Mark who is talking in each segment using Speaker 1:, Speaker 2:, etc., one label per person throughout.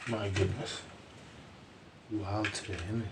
Speaker 1: My goodness. Wow, today, isn't it?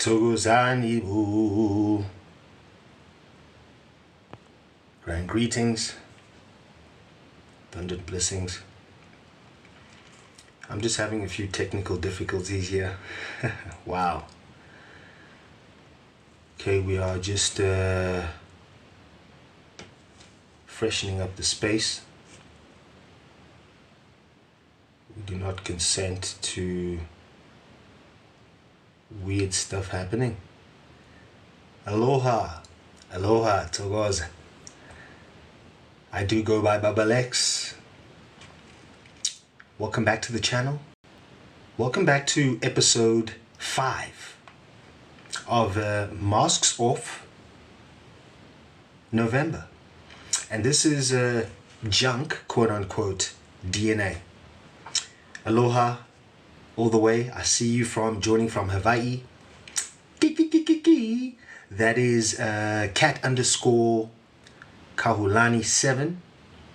Speaker 1: 𝙒𝙗𝙗𝙖 bu. Grand greetings, abundant blessings. I'm just having a few technical difficulties here. Wow. Okay, we are just freshening up the space. We do not consent to weird stuff happening. Aloha, aloha, 𝙒𝙗𝙗. I do go by 𝙑𝙑𝙑𝙑𝙑𝙑𝙑𝙑𝙑. Welcome back to the channel. Welcome back to episode 5 of Masks Off November. And this is junk, quote unquote, DNA. Aloha, all the way. I see you joining from Hawaii. That is 𝙃_𝙗𝙗𝙗𝙗.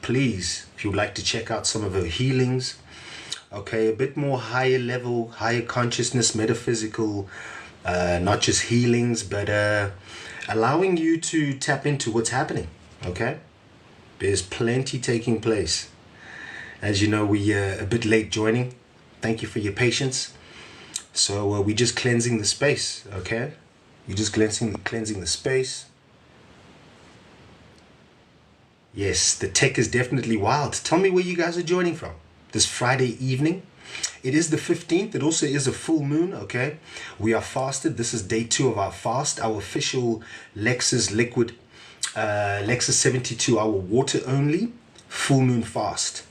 Speaker 1: Please, if you'd like to check out some of her healings, okay, a bit more higher level, higher consciousness, metaphysical, not just healings, but allowing you to tap into what's happening, okay? There's plenty taking place. As you know, we're a bit late joining. Thank you for your patience. So we're just cleansing the space, okay? You're just cleansing the space. Yes, the tech is definitely wild. Tell me where you guys are joining from this Friday evening. It is the 15th. It also is a full moon, okay? We are fasted. This is day 2 of our fast, our official Lexus liquid, Lexus 72-hour water only full moon fast.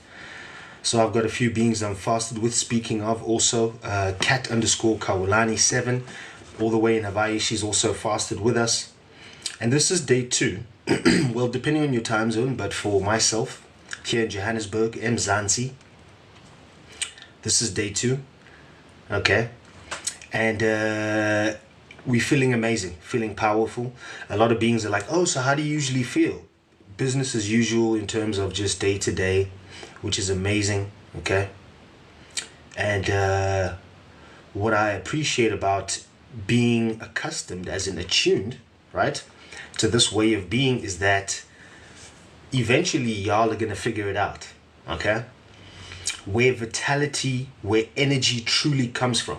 Speaker 1: So I've got a few beings I'm fasted with. Speaking of, also @_𝙗𝙗𝙗𝙗, all the way in Hawaii. She's also fasted with us. And this is day 2. Well, depending on your time zone, but for myself, here in Johannesburg, 𝑚zansi, this is day 2. Okay. And we're feeling amazing, feeling powerful. A lot of beings are like, oh, so how do you usually feel? Business as usual in terms of just day to day, which is amazing, okay? And what I appreciate about being accustomed, as in attuned, right, to this way of being is that eventually y'all are going to figure it out, okay? Where vitality, where energy truly comes from,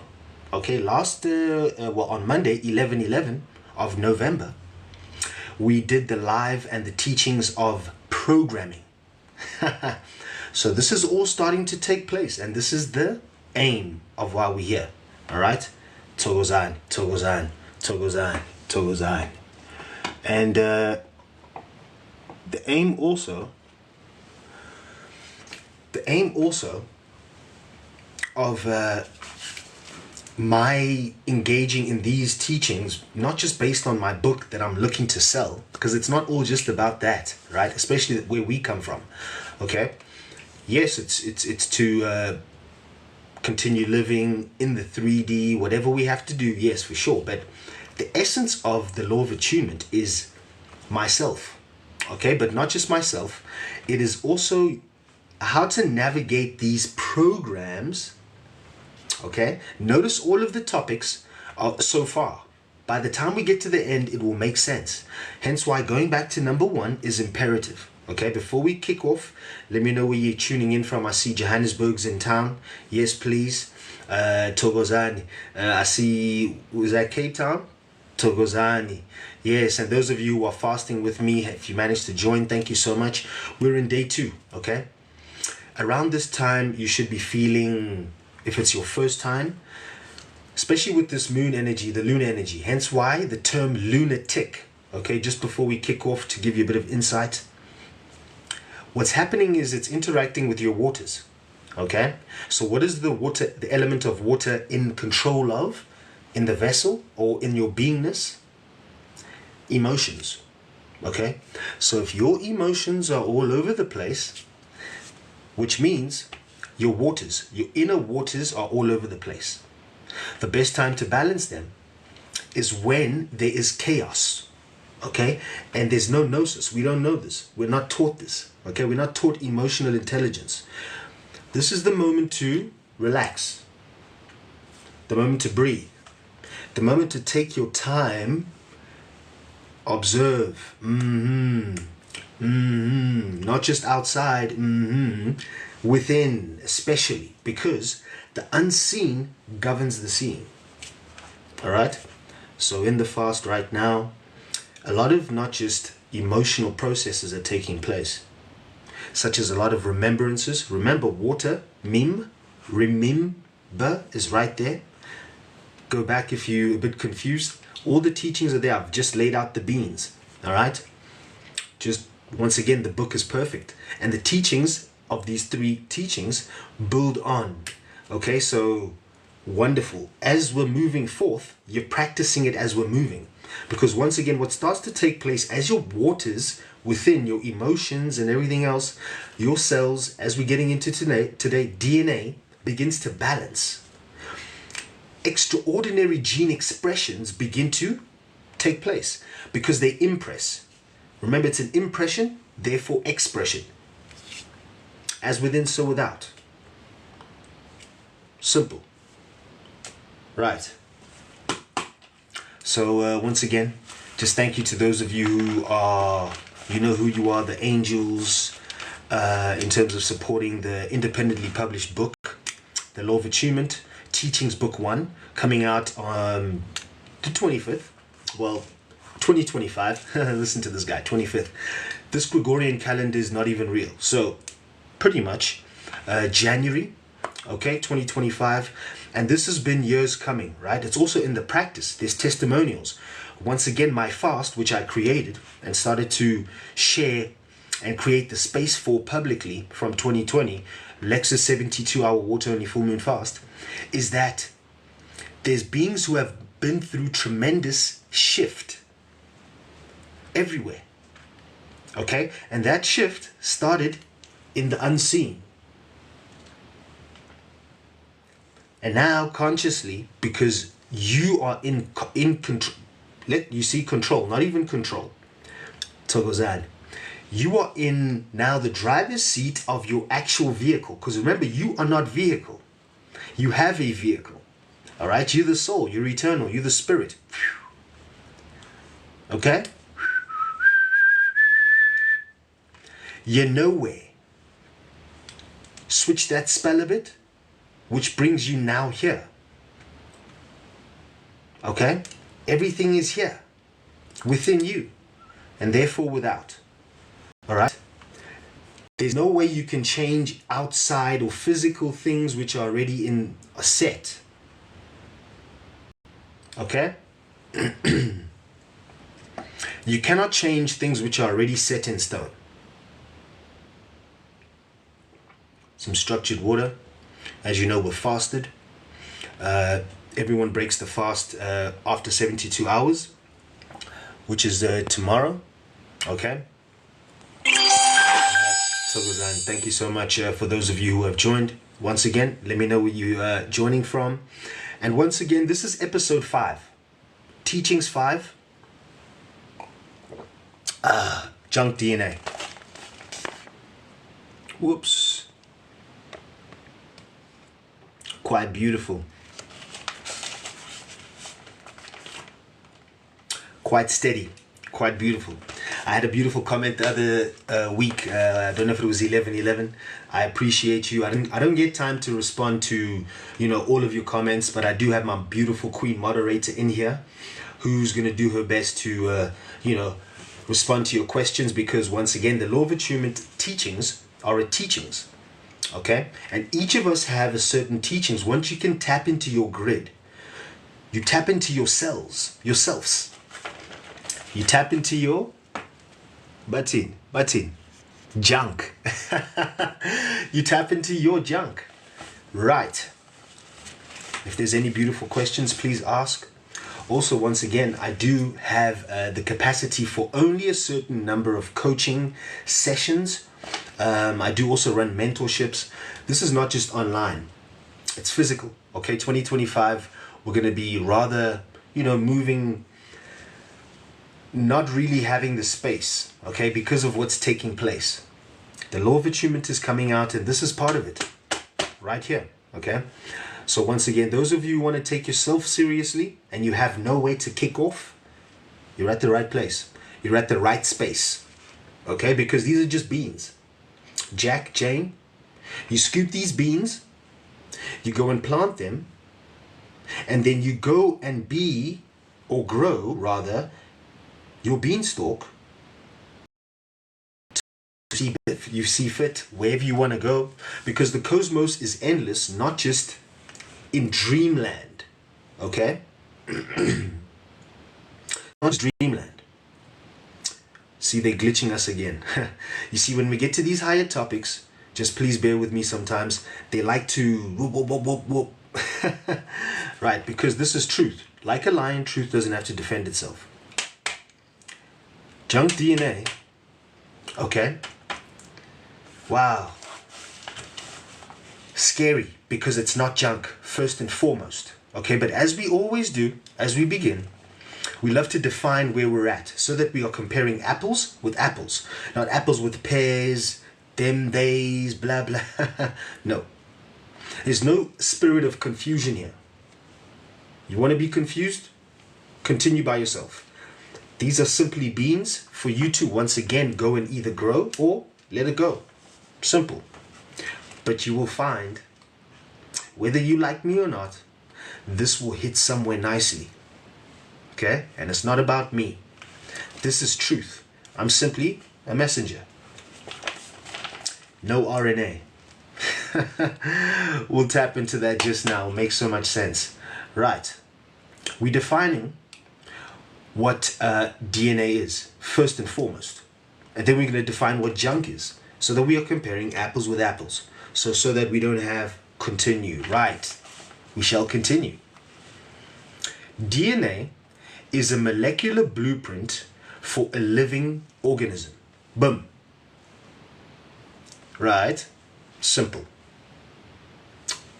Speaker 1: okay? Well, on Monday, 11/11 of November, we did the live and the teachings of programming. So this is all starting to take place, and this is the aim of why we're here. All right, 𝙒𝙗𝙗𝙗𝙗𝙗, 𝙒𝙗𝙗𝙗𝙗𝙗, 𝙒𝙗𝙗𝙗𝙗. And the aim also of my engaging in these teachings, not just based on my book that I'm looking to sell, because it's not all just about that, right? Especially where we come from, okay? Yes, it's to continue living in the 3D, whatever we have to do, yes, for sure. But the essence of the law of attunement is myself, okay? But not just myself. It is also how to navigate these programs, okay? Notice all of the topics so far. By the time we get to the end, it will make sense. Hence why going back to number 1 is imperative. Okay, before we kick off, let me know where you're tuning in from. I see Johannesburg's in town. Yes, please. 𝙒𝙗𝙗𝙗𝙗. I see, was that Cape Town? 𝙒𝙗𝙗𝙗𝙗𝙗. Yes, and those of you who are fasting with me, if you managed to join, thank you so much. We're in day 2, okay? Around this time, you should be feeling, if it's your first time, especially with this moon energy, the lunar energy. Hence why the term lunatic. Okay, just before we kick off, to give you a bit of insight, what's happening is it's interacting with your waters. Okay, so what is the water, the element of water in control of in the vessel or in your beingness? Emotions. Okay, so if your emotions are all over the place, which means your waters, your inner waters are all over the place, the best time to balance them is when there is chaos. Okay, and there's no gnosis. We don't know this. We're not taught this. Okay, we're not taught emotional intelligence. This is the moment to relax, the moment to breathe, the moment to take your time, observe, not just outside, within, especially because the unseen governs the seen. All right, so in the fast right now, a lot of not just emotional processes are taking place, such as a lot of remembrances. Remember, water, remember is right there. Go back if you're a bit confused. All the teachings are there. I've just laid out the beans. All right. Just once again, the book is perfect. And the teachings of these 3 teachings build on. Okay, so wonderful. As we're moving forth, you're practicing it as we're moving. Because once again, what starts to take place as your waters within your emotions and everything else, your cells, as we're getting into today, DNA begins to balance. Extraordinary gene expressions begin to take place because they impress. Remember, it's an impression, therefore expression. As within, so without. Simple. Right. So once again, just thank you to those of you who are, you know who you are, the angels, in terms of supporting the independently published book, The Law of Attunement, Teachings Book 1, coming out on the 25th, well, 2025, listen to this guy, 25th. This Gregorian calendar is not even real. So pretty much January, okay, 2025. And this has been years coming, right? It's also in the practice. There's testimonials. Once again, my fast, which I created and started to share and create the space for publicly from 2020, Lexus 72-hour water-only full moon fast, is that there's beings who have been through tremendous shift everywhere. Okay? And that shift started in the unseen. And now consciously, because you are in control, you see control, not even control. Togozan. You are in now the driver's seat of your actual vehicle. Because remember, you are not vehicle. You have a vehicle. All right? You're the soul. You're eternal. You're the spirit. Okay? You're nowhere. Switch that spell a bit, which brings you now here. Okay? Everything is here, within you, and therefore without. All right? There's no way you can change outside or physical things which are already in a set. Okay? You cannot change things which are already set in stone. Some structured water. As you know, we're fasted. Everyone breaks the fast after 72 hours, which is tomorrow. Okay? Togozan, thank you so much for those of you who have joined. Once again, let me know where you're joining from. And once again, this is episode 5. Teachings 5. Junk DNA. Whoops. Quite beautiful. Quite steady. Quite beautiful. I had a beautiful comment the other week. I don't know if it was 11/11. I appreciate you. I don't get time to respond to, you know, all of your comments, but I do have my beautiful queen moderator in here who's going to do her best to, you know, respond to your questions, because once again, the Law of Attunement teachings are a teachings. Okay? And each of us have a certain teachings. Once you can tap into your grid, You tap into your cells, yourselves. You tap into your button, junk. You tap into your junk. Right. If there's any beautiful questions, please ask. Also, once again, I do have the capacity for only a certain number of coaching sessions. I do also run mentorships. This is not just online. It's physical. Okay, 2025, we're going to be rather, moving, not really having the space, okay, because of what's taking place. The law of attunement is coming out, and this is part of it, right here, okay? So once again, those of you who want to take yourself seriously and you have no way to kick off, you're at the right place. You're at the right space, okay? Because these are just beans. Jack, Jane, you scoop these beans, you go and plant them, and then you go and grow rather, your beanstalk. You see fit wherever you want to go, because the cosmos is endless, not just in dreamland, okay? Not dreamland. See, they're glitching us again. You see, when we get to these higher topics, just please bear with me sometimes. They like to whoop, whoop, whoop, whoop, whoop. Right, because this is truth. Like a lion, truth doesn't have to defend itself. Junk DNA, okay? Wow. Scary, because it's not junk, first and foremost. Okay, but as we always do, as we begin, we love to define where we're at so that we are comparing apples with apples, not apples with pears, them, theys, blah, blah. No. There's no spirit of confusion here. You want to be confused? Continue by yourself. These are simply beans for you to once again go and either grow or let it go. Simple. But you will find, whether you like me or not, this will hit somewhere nicely. Okay? And it's not about me. This is truth. I'm simply a messenger. No RNA. We'll tap into that just now. It makes so much sense. Right. We're defining what DNA is, first and foremost. And then we're going to define what junk is, so that we are comparing apples with apples. So that we don't have continue. Right. We shall continue. DNA is a molecular blueprint for a living organism. Boom. Right. Simple.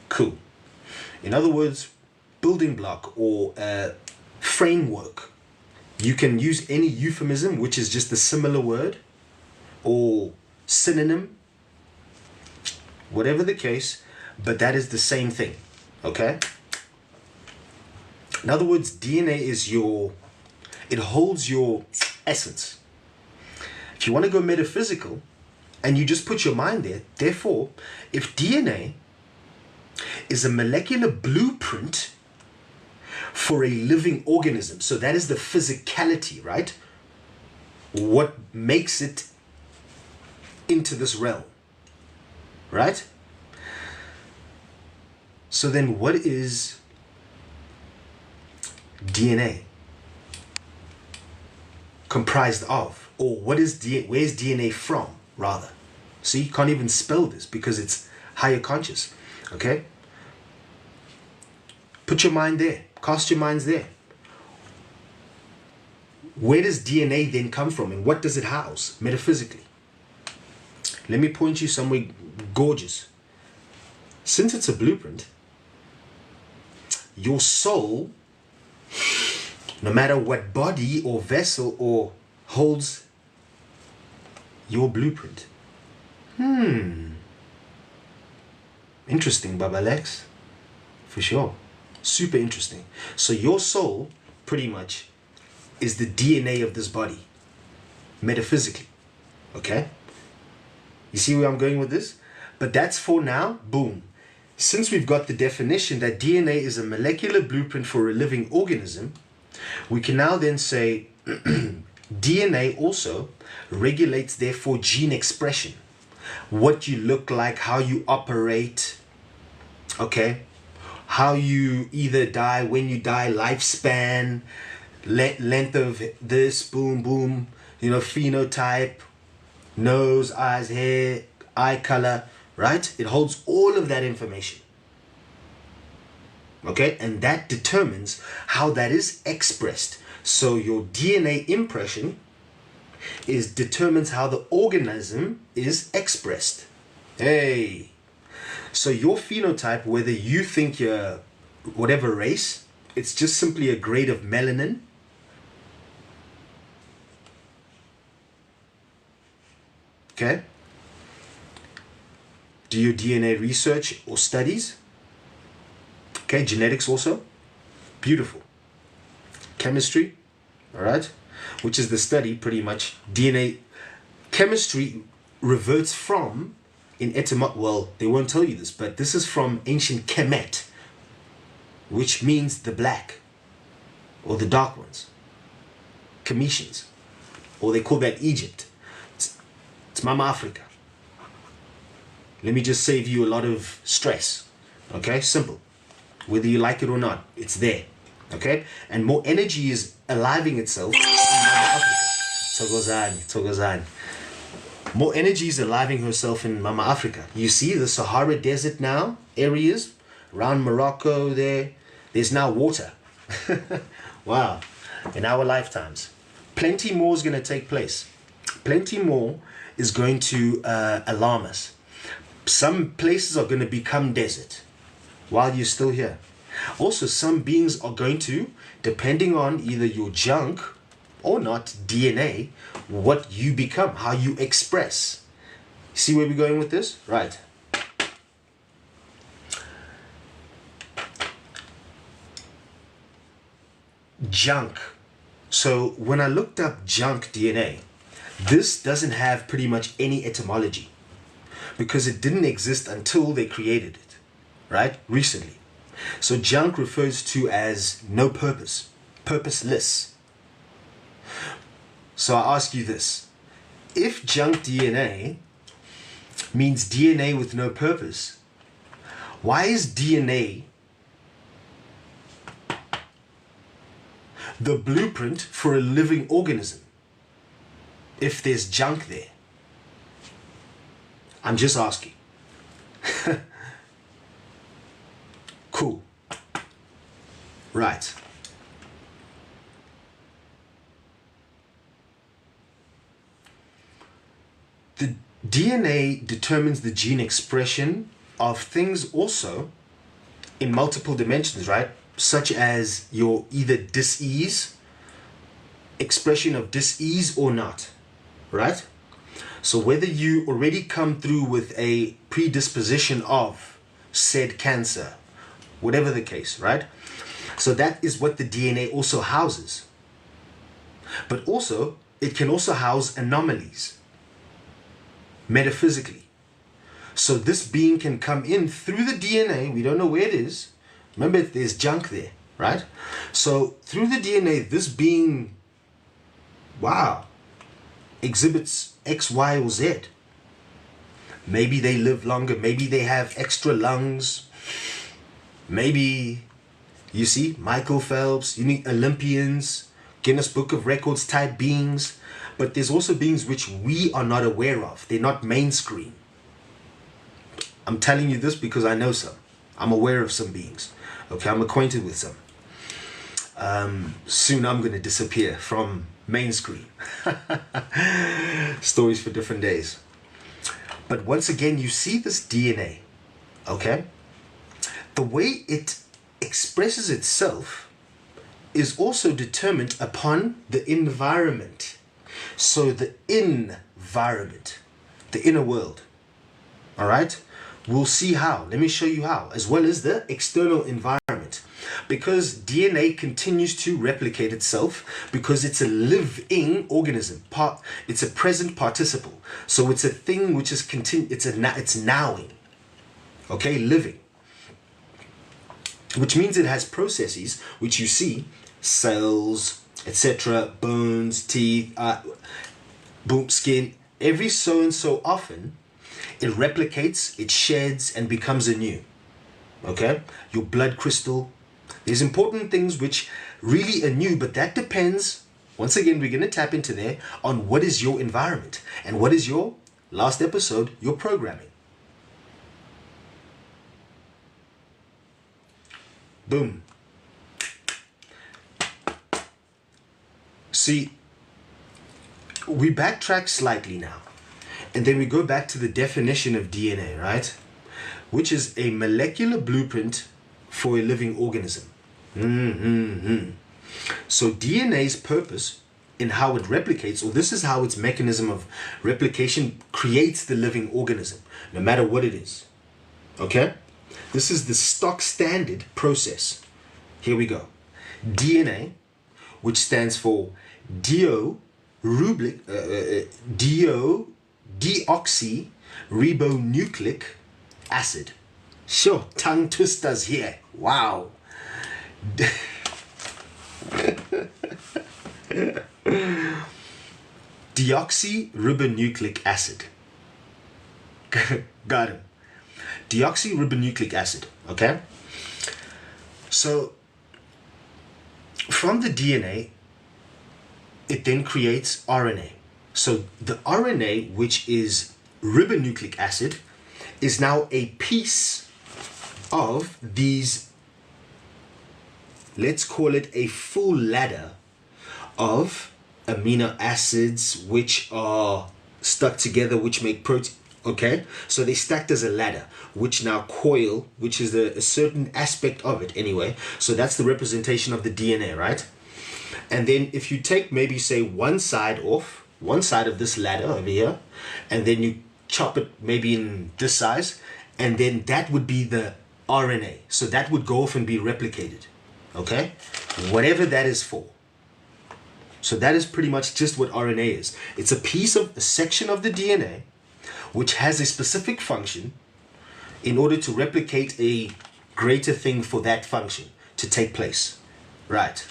Speaker 1: Cool. In other words, building block or framework. You can use any euphemism, which is just a similar word, or synonym, whatever the case, but that is the same thing, okay? In other words, DNA is it holds your essence. If you want to go metaphysical, and you just put your mind there, therefore, if DNA is a molecular blueprint for a living organism, so that is the physicality, right? What makes it into this realm, right? So then what is DNA comprised of? Or where's DNA from, rather? See, you can't even spell this because it's higher conscious, okay? Put your mind there. Cast your minds there. Where does DNA then come from, and what does it house metaphysically? Let me point you somewhere gorgeous. Since it's a blueprint, your soul, no matter what body or vessel or holds your blueprint. Interesting, Baba Lex. For sure. Super interesting. So your soul, pretty much, is the DNA of this body, metaphysically. Okay? You see where I'm going with this? But that's for now. Boom. Since we've got the definition that DNA is a molecular blueprint for a living organism, we can now then say DNA also regulates, therefore, gene expression. What you look like, how you operate, okay? how you either die, when you die, lifespan, length of this, boom, boom, you know, phenotype, nose, eyes, hair, eye color, right? It holds all of that information. Okay, and that determines how that is expressed. So your DNA impression determines how the organism is expressed. Hey, so your phenotype, whether you think you're whatever race, it's just simply a grade of melanin. Okay. Do your DNA research or studies. Okay, genetics also. Beautiful. Chemistry, all right, which is the study pretty much. DNA chemistry reverts from, in etymology, well, they won't tell you this, but this is from ancient Kemet, which means the black or the dark ones, Cometians, or they call that Egypt. It's Mama Africa. Let me just save you a lot of stress. Okay, simple. Whether you like it or not, it's there. Okay, and more energy is aliving itself in Mama Africa. Togozan. More energy is aliving herself in Mama Africa. You see the Sahara Desert now, areas around Morocco there's now water. Wow, in our lifetimes. Plenty more is going to take place. Plenty more is going to alarm us. Some places are going to become desert while you're still here. Also, some beings are going to, depending on either your junk or not, DNA, what you become, how you express. See where we're going with this? Right. Junk. So when I looked up junk DNA, this doesn't have pretty much any etymology because it didn't exist until they created it, right? Recently. So junk refers to as no purpose, purposeless. So I ask you this, if junk DNA means DNA with no purpose, why is DNA the blueprint for a living organism if there's junk there? I'm just asking. Cool. Right. The DNA determines the gene expression of things also in multiple dimensions, right? Such as your either dis-ease, expression of dis-ease or not, right? So whether you already come through with a predisposition of said cancer, whatever the case, right? So that is what the DNA also houses. But also, it can also house anomalies, metaphysically. So this being can come in through the DNA, we don't know where it is. Remember, there's junk there, right? So through the DNA, this being, wow, exhibits X, Y, or Z. Maybe they live longer, maybe they have extra lungs, maybe, you see, Michael Phelps, unique Olympians, Guinness Book of Records type beings, but there's also beings which we are not aware of. They're not mainstream. I'm telling you this because I know some. I'm aware of some beings. Okay, I'm acquainted with some. Soon I'm going to disappear from mainstream. Stories for different days. But once again, you see this DNA, okay? The way it expresses itself is also determined upon the environment. So the environment, the inner world, all right? We'll see how. Let me show you how, as well as the external environment. Because DNA continues to replicate itself because it's a living organism. It's a present participle. So it's a thing which is it's nowing. Okay, living. Which means it has processes which you see, cells, etc., bones, teeth, skin. Every so and so often, it replicates, it sheds, and becomes anew. okay? Your blood crystal. There's important things which really are new, but that depends, once again, we're going to tap into there, on what is your environment and what is your, last episode, your programming. Boom. See, we backtrack slightly now, and then we go back to the definition of DNA, right? Which is a molecular blueprint for a living organism. So DNA's purpose in how it replicates, or this is how its mechanism of replication creates the living organism, no matter what it is. Okay? This is the stock standard process. Here we go. DNA, which stands for deoxyribonucleic acid. Sure, tongue twisters here. Wow. Deoxyribonucleic acid. Got him. Deoxyribonucleic acid. Okay? So, from the DNA, it then creates RNA. So, the RNA, which is ribonucleic acid, is now a piece of these, let's call it a full ladder of amino acids which are stuck together, which make protein. Okay, so they stacked as a ladder, which now coil, which is a certain aspect of it anyway. So that's the representation of the DNA, right? And then if you take maybe say one side off, one side of this ladder over here, and then you chop it maybe in this size, and then that would be the RNA. So that would go off and be replicated. Okay, whatever that is for. So that is pretty much just what RNA is. It's a piece of a section of the DNA which has a specific function in order to replicate a greater thing for that function to take place. Right.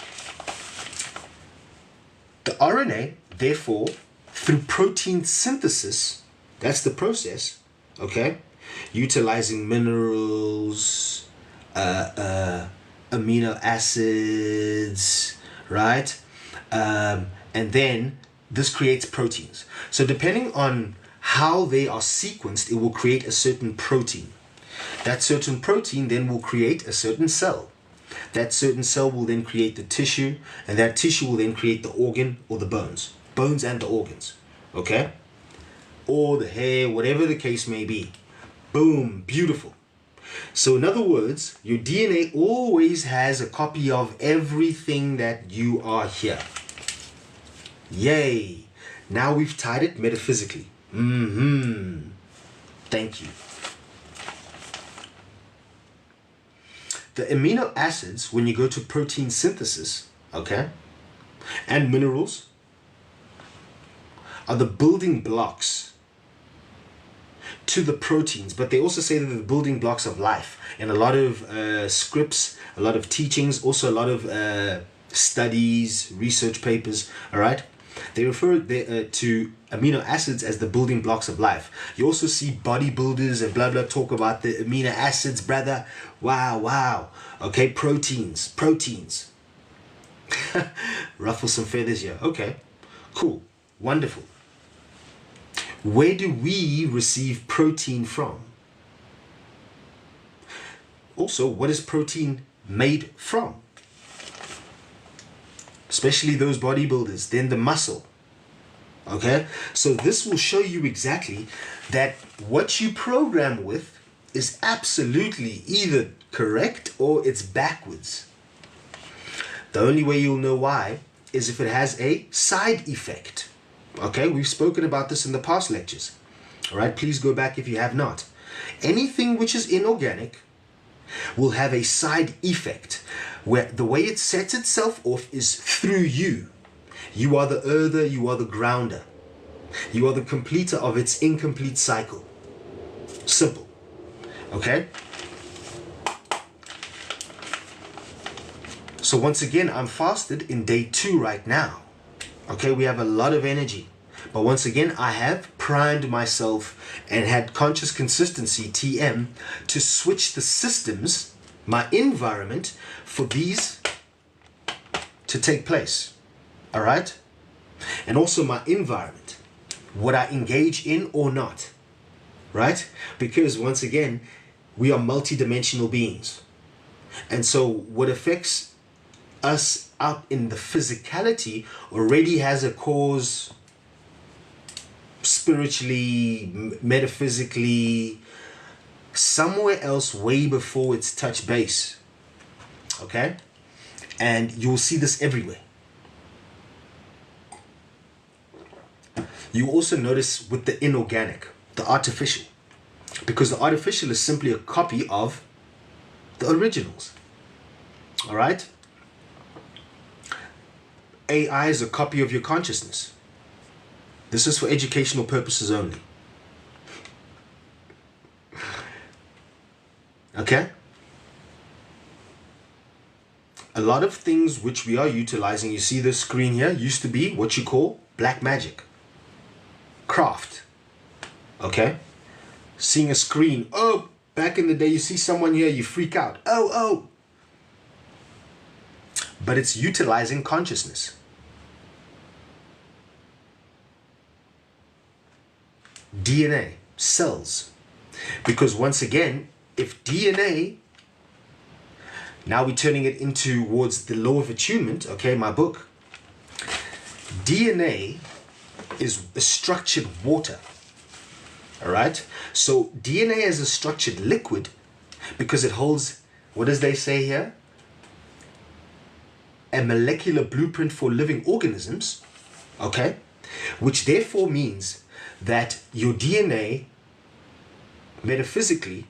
Speaker 1: The RNA, therefore, through protein synthesis, that's the process, okay, utilizing minerals, amino acids, right? And then this creates proteins. So depending on how they are sequenced, it will create a certain protein. That certain protein then will create a certain cell. That certain cell will then create the tissue, and that tissue will then create the organ or the bones. Bones and the organs, okay? Or the hair, whatever the case may be. Boom, beautiful. So in other words, your DNA always has a copy of everything that you are here. Yay! Now we've tied it metaphysically. Thank you. The amino acids, when you go to protein synthesis, okay, and minerals, are the building blocks to the proteins, but they also say that they're the building blocks of life. In a lot of scripts, a lot of teachings, also a lot of studies, research papers, all right? They refer to amino acids as the building blocks of life. You also see bodybuilders and blah blah talk about the amino acids, brother. Wow. Okay, proteins. Ruffle some feathers here. Okay, cool, wonderful. Where do we receive protein from? Also, what is protein made from? Especially those bodybuilders, then the muscle. Okay, so this will show you exactly that what you program with is absolutely either correct or it's backwards. The only way you'll know why is if it has a side effect. Okay, we've spoken about this in the past lectures. All right, please go back if you have not. Anything which is inorganic will have a side effect, where the way it sets itself off is through you. You are the earther, you are the grounder. You are the completer of its incomplete cycle. Simple. Okay? So once again, I'm fasted in day 2 right now. Okay, we have a lot of energy. But once again, I have primed myself and had conscious consistency, TM, to switch the systems, my environment, for these to take place. All right? And also my environment. Would I engage in or not? Right? Because once again, we are multidimensional beings. And so what affects us out in the physicality already has a cause spiritually, metaphysically, somewhere else way before it's touched base. Okay? And you'll see this everywhere. You also notice with the inorganic, the artificial, because the artificial is simply a copy of the originals. All right? AI is a copy of your consciousness. This is for educational purposes only. Okay? A lot of things which we are utilizing, you see this screen here, used to be what you call black magic. Craft. Okay? Seeing a screen. Oh, back in the day, you see someone here, you freak out. Oh. But it's utilizing consciousness. DNA, cells. Because once again, if DNA, now we're turning it into towards the law of attunement, okay, my book. DNA is a structured water. All right? So DNA is a structured liquid because it holds, what does they say here? A molecular blueprint for living organisms, okay? Which therefore means that your DNA, metaphysically,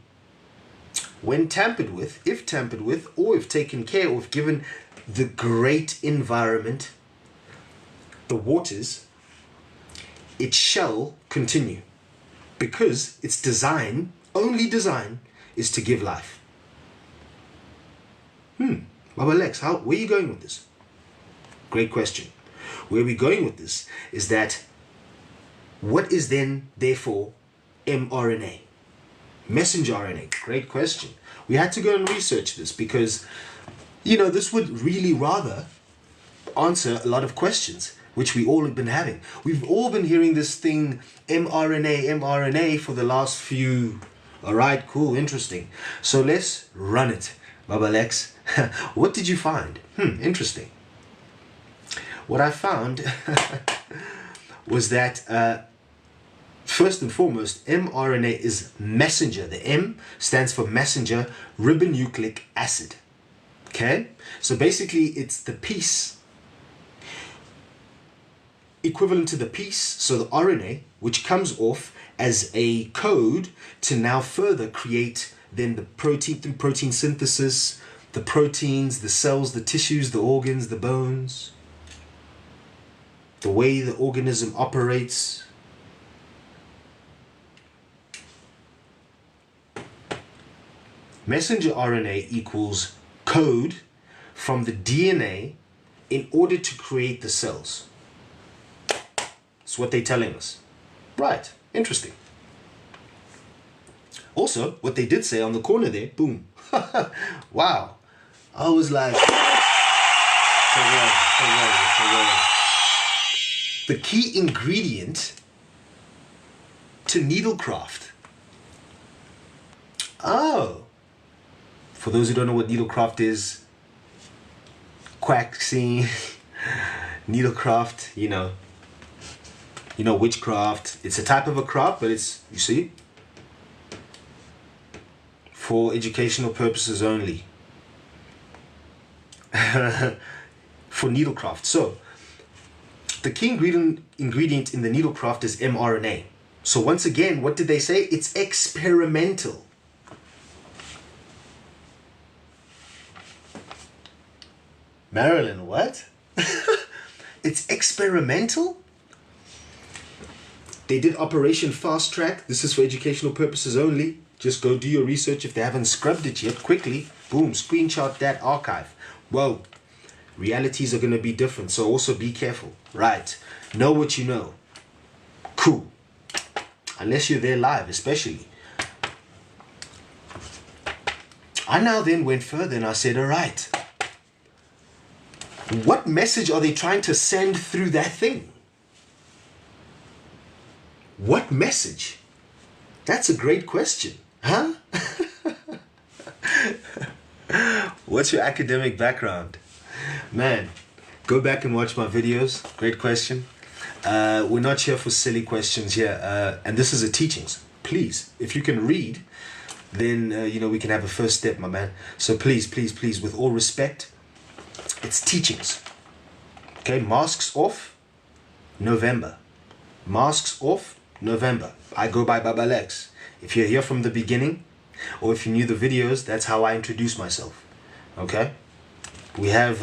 Speaker 1: when tampered with, if tampered with, or if taken care of, given the great environment, the waters, it shall continue. Because its design, only design, is to give life. Baba Lex, where are you going with this? Great question. Where we're going with this is that what is then, therefore, mRNA? Messenger RNA. Great question. We had to go and research this because, you know, this would really rather answer a lot of questions which we all have been having. We've all been hearing this thing, mRNA for the last few. All right, cool, interesting. So let's run it. Baba Lex, what did you find? Interesting. What I found was that first and foremost, mRNA is messenger. The M stands for messenger ribonucleic acid. Okay? So basically it's the piece equivalent to the piece, so the RNA, which comes off as a code to now further create then the protein through protein synthesis, the proteins, the cells, the tissues, the organs, the bones, the way the organism operates. Messenger RNA equals code from the DNA in order to create the cells. That's what they're telling us. Right, interesting. Also, what they did say on the corner there, boom. Wow. I was like, the key ingredient to needlecraft. Oh. For those who don't know what needlecraft is, quack scene, needlecraft, you know, witchcraft. It's a type of a craft, but it's, you see, for educational purposes only. For needlecraft. So, the key ingredient in the needlecraft is mRNA. So once again, what did they say? It's experimental. Marilyn, what? It's experimental? They did Operation Fast Track. This is for educational purposes only. Just go do your research if they haven't scrubbed it yet. Quickly, boom, screenshot that archive. Whoa, realities are going to be different, so also be careful. Right, know what you know. Cool. unless you're there live, especially. I now then went further and I said, all right, what message are they trying to send through that thing? What message? That's a great question, huh? What's your academic background? Man, go back and watch my videos. Great question. We're not here for silly questions here, and this is a teachings. Please, if you can read, then you know, we can have a first step, my man. So please, please, please, with all respect, it's teachings. Okay, masks off, Knowvember. Masks off, Knowvember. I go by 𝙑𝙑𝙑𝙑. If you're here from the beginning, or if you knew the videos, that's how I introduce myself. Okay, we have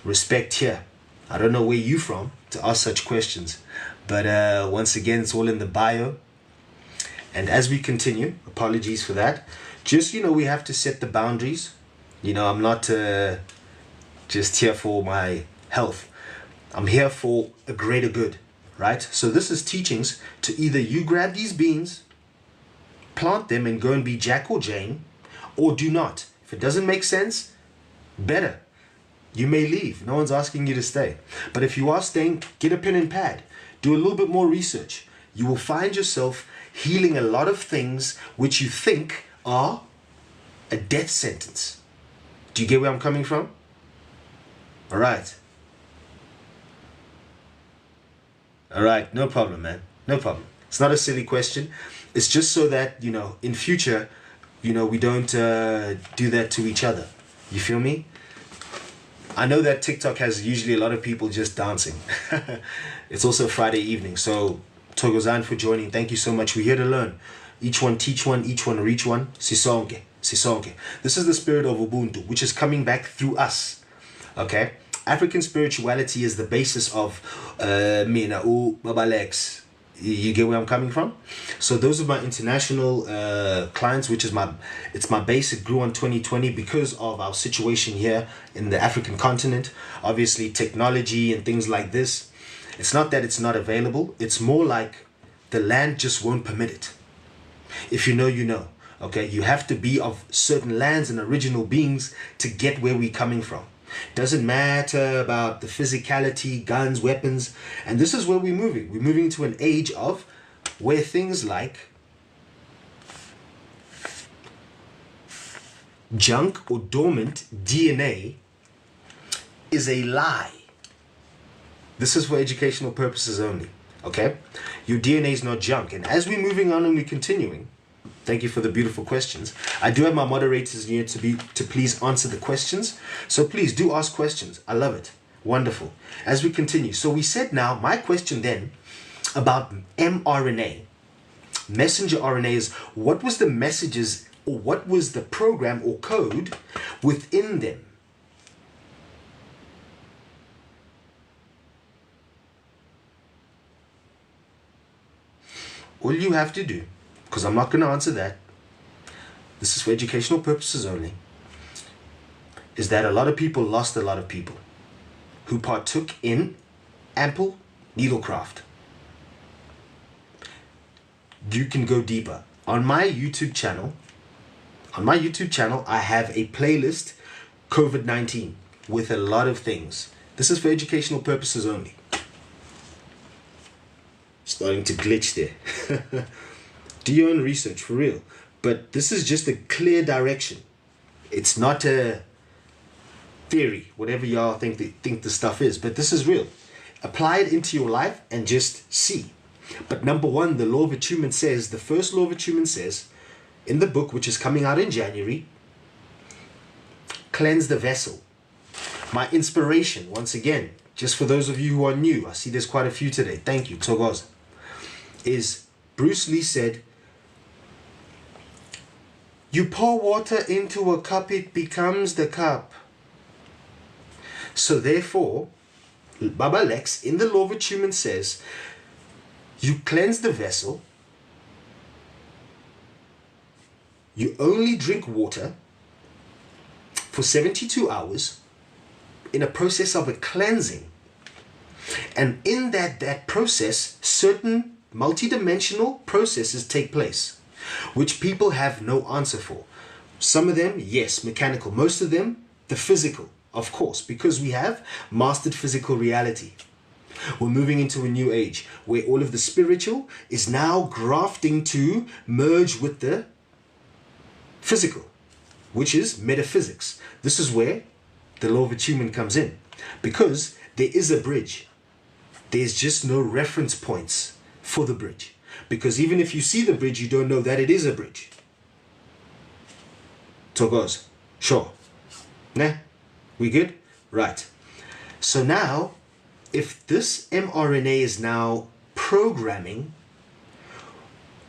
Speaker 1: respect here. I don't know where you from to ask such questions, but once again, it's all in the bio. And as we continue, apologies for that, just, you know, we have to set the boundaries. You know, I'm not just here for my health. I'm here for a greater good, right? So this is teachings to either you grab these beans, plant them and go and be Jack or Jane, or do not. If it doesn't make sense, better. You may leave. No one's asking you to stay. But if you are staying, get a pen and pad. Do a little bit more research. You will find yourself healing a lot of things which you think are a death sentence. Do you get where I'm coming from? All right. All right, no problem, man. No problem. It's not a silly question. It's just so that, you know, in future, you know, we don't do that to each other. You feel me? I know that TikTok has usually a lot of people just dancing. It's also Friday evening, so Thokozani for joining. Thank you so much. We're here to learn. Each one teach one, each one reach one. Sisonke, sisonke. This is the spirit of Ubuntu, which is coming back through us. Okay? African spirituality is the basis of Mina U Babalex. You get where I'm coming from? So those are my international clients, which is my base. It grew on 2020 because of our situation here in the African continent. Obviously, technology and things like this. It's not that it's not available. It's more like the land just won't permit it. If you know, you know. Okay, you have to be of certain lands and original beings to get where we're coming from. Doesn't matter about the physicality, guns, weapons. And this is where we're moving. We're moving to an age of where things like junk or dormant DNA is a lie. This is for educational purposes only. Okay? Your DNA is not junk. And as we're moving on and we're continuing, thank you for the beautiful questions. I do have my moderators here to please answer the questions. So please do ask questions. I love it. Wonderful. As we continue. So we said now, my question then about mRNA. Messenger RNA is what was the messages or what was the program or code within them? All you have to do, because I'm not going to answer that, this is for educational purposes only, is that a lot of people lost a lot of people who partook in ample needlecraft. You can go deeper. On my YouTube channel, I have a playlist, COVID-19, with a lot of things. This is for educational purposes only. Starting to glitch there. Do your own research, for real. But this is just a clear direction. It's not a theory, whatever y'all think the stuff is. But this is real. Apply it into your life and just see. But number one, the law of attunement says, the first law of attunement says, in the book, which is coming out in January, cleanse the vessel. My inspiration, once again, just for those of you who are new, I see there's quite a few today. Thank you, Thokozani. Is Bruce Lee said, you pour water into a cup, it becomes the cup. So therefore, Baba Lex in the law of attunement says, you cleanse the vessel, you only drink water for 72 hours in a process of a cleansing. And in that process, certain multidimensional processes take place, which people have no answer for. Some of them, yes, mechanical. Most of them, the physical, of course, because we have mastered physical reality. We're moving into a new age where all of the spiritual is now grafting to merge with the physical, which is metaphysics. This is where the law of attunement comes in, because there is a bridge. There's just no reference points for the bridge, because even if you see the bridge, you don't know that it is a bridge. So it goes. Sure. Nah? We good? Right. So now, if this mRNA is now programming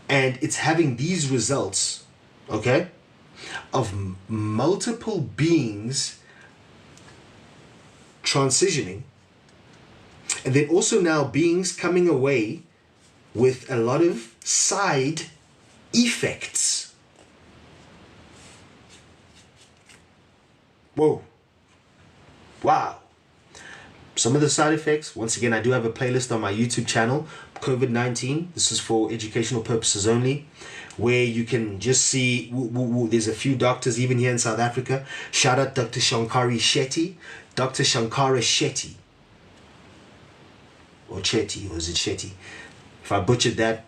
Speaker 1: and it's having these results, okay, of multiple beings transitioning, and then also now beings coming away with a lot of side effects. Whoa. Wow. Some of the side effects, once again, I do have a playlist on my YouTube channel, COVID-19. This is for educational purposes only, where you can just see, there's a few doctors, even here in South Africa. Shout out Dr. Shankari Shetty, Dr. Shankara Shetty. Or Chetty, or is it Shetty? If I butchered that,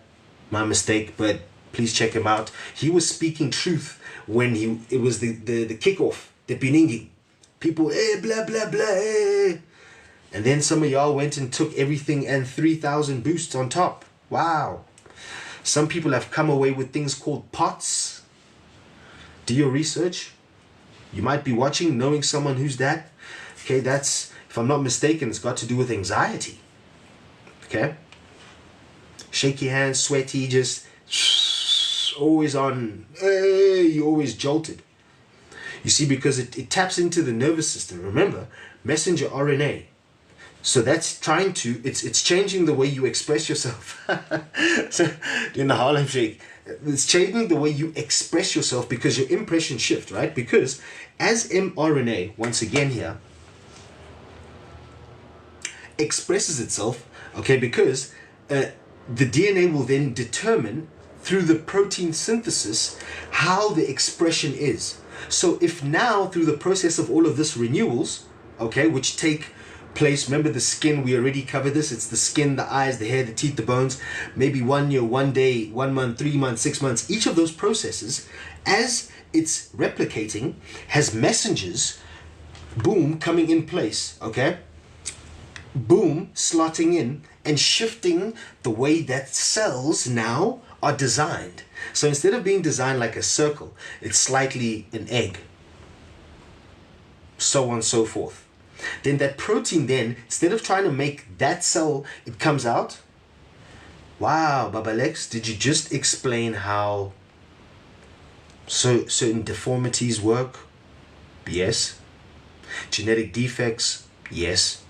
Speaker 1: my mistake, but please check him out. He was speaking truth when it was the kickoff, the Biningi. People, blah, blah, blah, And then some of y'all went and took everything and 3,000 boosts on top. Wow. Some people have come away with things called POTS. Do your research. You might be watching, knowing someone who's that. Okay, that's, if I'm not mistaken, it's got to do with anxiety. Okay? Shaky hands, sweaty, just always on, you're always jolted. You see, because it taps into the nervous system. Remember, messenger RNA. So that's trying to, it's changing the way you express yourself. So doing the Harlem Shake. It's changing the way you express yourself because your impression shift, right? Because as mRNA, once again here, expresses itself, okay, because the DNA will then determine through the protein synthesis how the expression is. So if now through the process of all of this renewals, okay, which take place, remember the skin, we already covered this, it's the skin, the eyes, the hair, the teeth, the bones, maybe 1 year, 1 day, 1 month, 3 months, 6 months, each of those processes, as it's replicating, has messengers, boom, coming in place, okay, boom, slotting in and shifting the way that cells now are designed. So instead of being designed like a circle, it's slightly an egg, so on and so forth. Then that protein then, instead of trying to make that cell, it comes out. Wow, Baba Lex, did you just explain how certain deformities work? Yes. Genetic defects? Yes.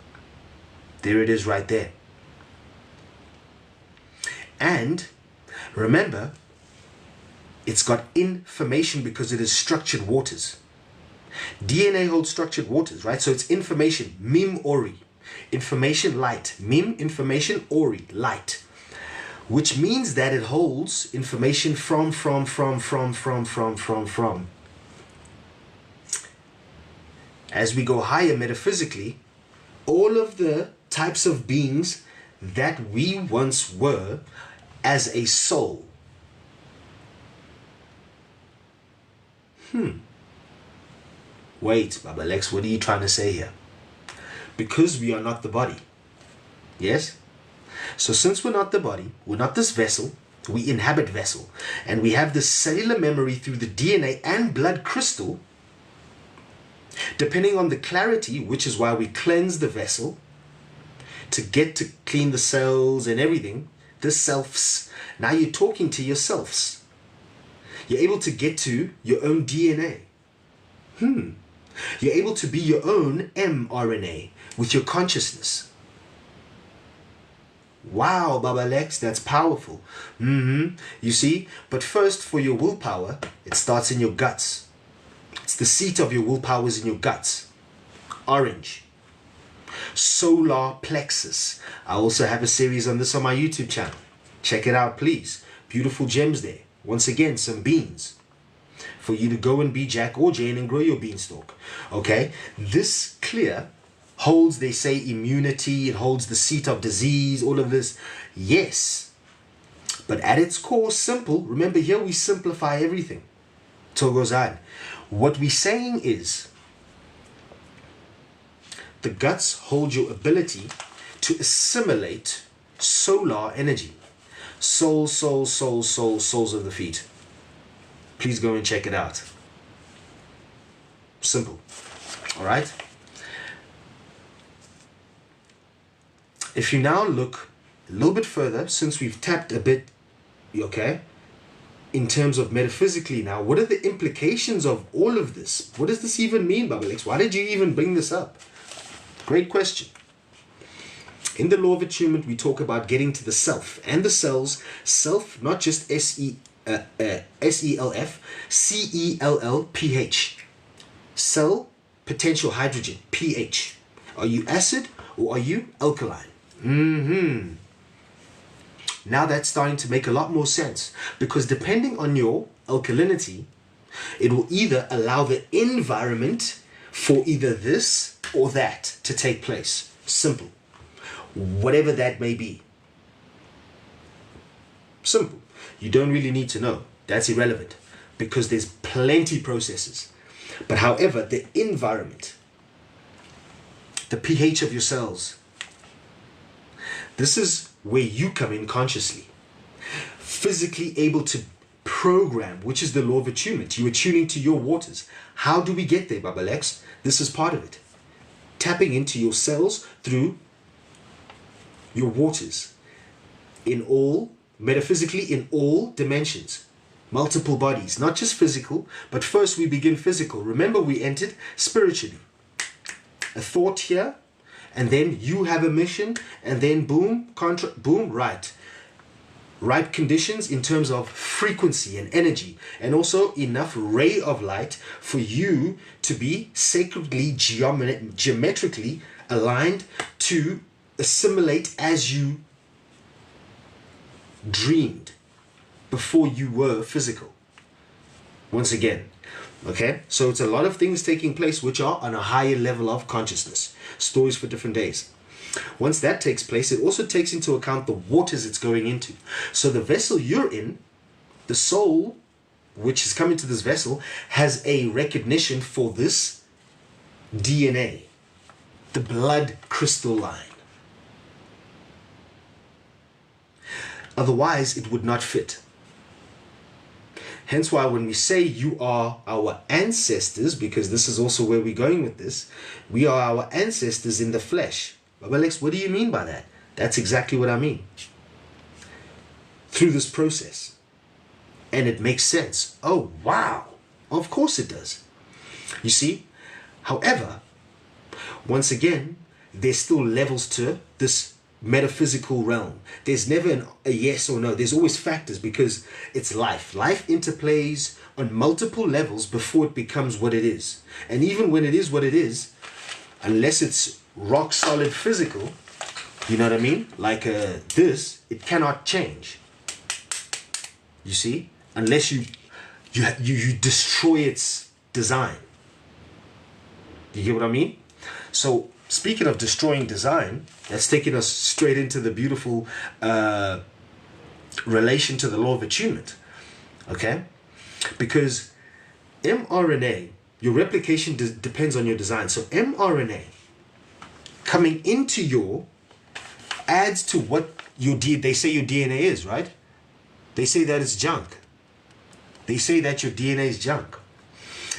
Speaker 1: There it is right there. And remember, it's got information because it is structured waters. DNA holds structured waters, right? So it's information, mim ori, information light, mim information ori light, which means that it holds information from. As we go higher metaphysically, all of the types of beings that we once were as a soul. Wait, Baba Lex, what are you trying to say here? Because we are not the body. Yes? So since we're not the body, we're not this vessel, we inhabit vessel, and we have this cellular memory through the DNA and blood crystal, depending on the clarity, which is why we cleanse the vessel, to get to clean the cells and everything, the selves. Now you're talking to yourselves. You're able to get to your own DNA. You're able to be your own mRNA with your consciousness. Wow, Baba Lex, that's powerful. You see, but first for your willpower, it starts in your guts. It's the seat of your willpower is in your guts. Orange. Solar plexus. I also have a series on this on my YouTube channel. Check it out, please. Beautiful gems there. Once again, some beans for you to go and be Jack or Jane and grow your beanstalk. Okay, this clear holds, they say, immunity. It holds the seat of disease, all of this. Yes, but at its core, simple. Remember, here we simplify everything. 𝙒𝙗𝙗𝙗𝙗. What we're saying is the guts hold your ability to assimilate solar energy. Soul, soul, soul, soul, soles of the feet. Please go and check it out. Simple. All right. If you now look a little bit further, since we've tapped a bit, okay, in terms of metaphysically now, what are the implications of all of this? What does this even mean, Baba Lex? Why did you even bring this up? Great question. In the law of attunement, we talk about getting to the self and the cells. Self, not just S-E-L-F, C-E-L-L-P-H. Cell, potential hydrogen, pH. Are you acid or are you alkaline? Now that's starting to make a lot more sense, because depending on your alkalinity, it will either allow the environment for either this or that to take place. Simple. Whatever that may be. Simple. You don't really need to know. That's irrelevant, because there's plenty processes. But however, the environment, the pH of your cells, this is where you come in consciously. Physically able to program, which is the law of attunement. You are tuning to your waters. How do we get there, Baba Lex? This is part of it. Tapping into your cells through your waters, in all, metaphysically, in all dimensions, multiple bodies, not just physical, but first we begin physical. Remember, we entered spiritually. A thought here, and then you have a mission, and then boom, boom, right. Right conditions in terms of frequency and energy, and also enough ray of light for you to be sacredly, geometrically aligned to assimilate as you dreamed before you were physical. Once again, okay? So it's a lot of things taking place which are on a higher level of consciousness. Stories for different days. Once that takes place, it also takes into account the waters it's going into. So the vessel you're in, the soul which is coming to this vessel, has a recognition for this DNA, the blood crystal line. Otherwise, it would not fit. Hence why when we say you are our ancestors, because this is also where we're going with this, we are our ancestors in the flesh. Baba Lex, what do you mean by that? That's exactly what I mean. Through this process. And it makes sense. Oh, wow. Of course it does. You see? However, once again, there's still levels to this metaphysical realm. There's never a yes or no. There's always factors, because it's life. Life interplays on multiple levels before it becomes what it is. And even when it is what it is, unless it's rock solid physical, you know what I mean? Like this, it cannot change. You see? Unless you destroy its design. You get what I mean? So speaking of destroying design, that's taking us straight into the beautiful relation to the law of attunement. Okay? Because mRNA, your replication depends on your design. So mRNA coming into your adds to what they say your DNA is, right? They say that it's junk. They say that your DNA is junk.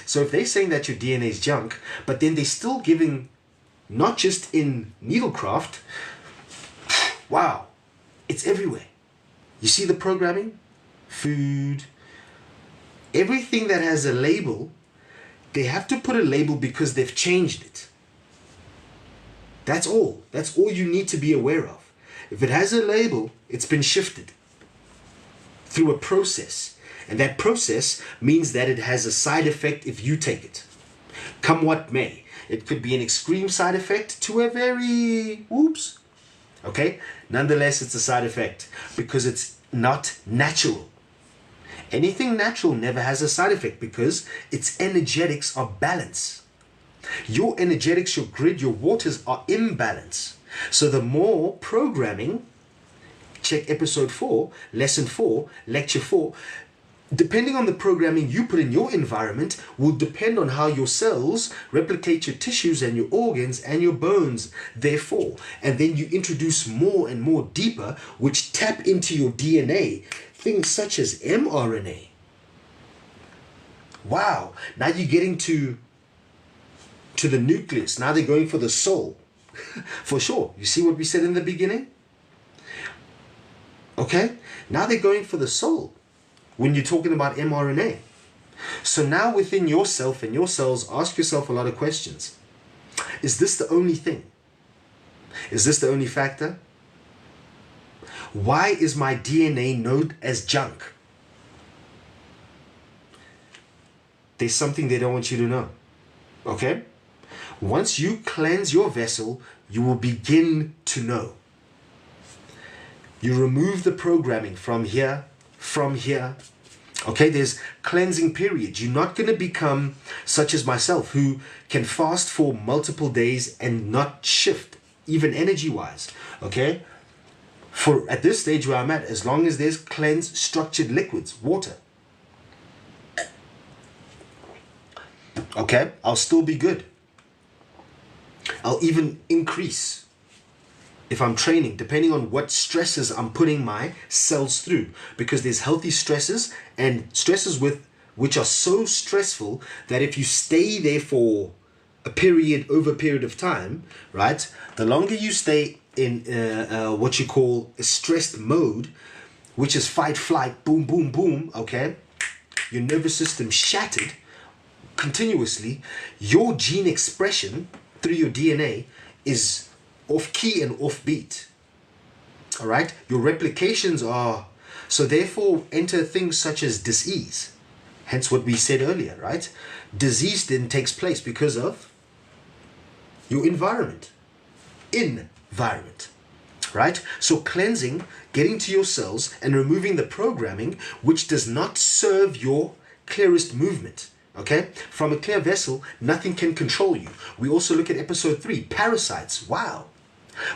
Speaker 1: So if they're saying that your DNA is junk, but then they're still giving, not just in needlecraft, wow, it's everywhere. You see the programming? Food, everything that has a label, they have to put a label because they've changed it. That's all. That's all you need to be aware of. If it has a label, it's been shifted through a process. And that process means that it has a side effect if you take it. Come what may. It could be an extreme side effect to a very, okay? Nonetheless, it's a side effect because it's not natural. Anything natural never has a side effect because its energetics are balanced. Your energetics, your grid, your waters are imbalance. So the more programming, check episode 4, lesson 4, lecture 4, depending on the programming you put in your environment will depend on how your cells replicate your tissues and your organs and your bones, therefore. And then you introduce more and more deeper, which tap into your DNA, things such as mRNA. Wow, now you're getting to the nucleus. Now they're going for the soul. For sure. You see what we said in the beginning? Okay? Now they're going for the soul when you're talking about mRNA. So now within yourself and your cells, ask yourself a lot of questions. Is this the only thing? Is this the only factor? Why is my DNA known as junk? There's something they don't want you to know. Okay? Once you cleanse your vessel, you will begin to know. You remove the programming from here. Okay, there's cleansing periods. You're not going to become such as myself who can fast for multiple days and not shift, even energy-wise. Okay? For at this stage where I'm at, as long as there's cleansed, structured liquids, water, okay, I'll still be good. I'll even increase if I'm training, depending on what stresses I'm putting my cells through. Because there's healthy stresses and stresses which are so stressful that if you stay there for over a period of time, right? The longer you stay in what you call a stressed mode, which is fight, flight, boom, boom, boom, okay? Your nervous system shattered continuously, your gene expression through your DNA is off key and off beat. All right, your replications are, so therefore enter things such as disease, hence what we said earlier, right? Disease then takes place because of your environment, right? So cleansing, getting to your cells and removing the programming which does not serve your clearest movement. Okay, from a clear vessel, nothing can control you. We also look at episode 3, parasites. Wow.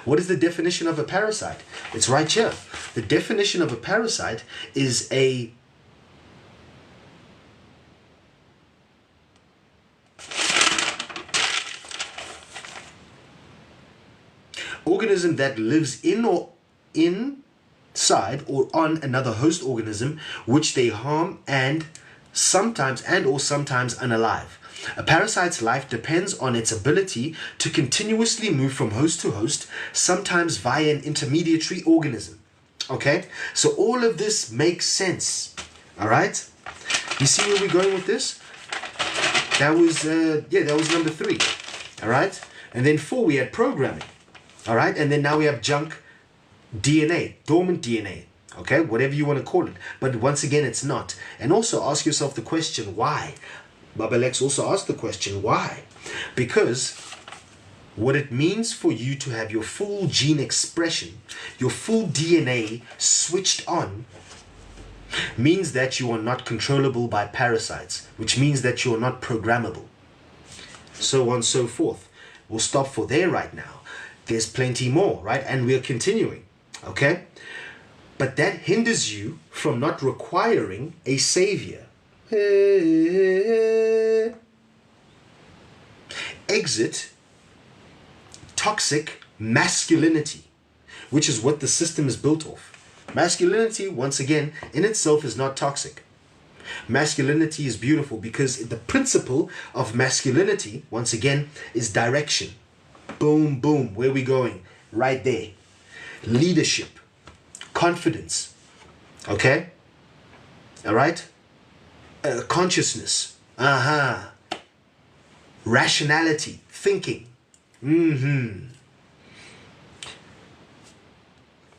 Speaker 1: What is the definition of a parasite? It's right here. The definition of a parasite is a organism that lives in or inside or on another host organism, which they harm and sometimes unalive. A parasite's life depends on its ability to continuously move from host to host, sometimes via an intermediary organism. Okay, so all of this makes sense. All right, you see where we're going with this? That was that was number 3. All right, and then 4 we had programming. All right, and then now we have junk DNA, dormant DNA. Okay, whatever you want to call it. But once again, it's not. And also ask yourself the question, why? Baba Lex also asked the question, why? Because what it means for you to have your full gene expression, your full DNA switched on, means that you are not controllable by parasites, which means that you are not programmable. So on and so forth. We'll stop for there right now. There's plenty more, right? And we're continuing, okay? But that hinders you from not requiring a savior. Exit toxic masculinity, which is what the system is built off. Masculinity, once again, in itself is not toxic. Masculinity is beautiful because the principle of masculinity, once again, is direction. Boom, boom, where we going? Right there. Leadership. Confidence, okay? All right? Consciousness, rationality, thinking.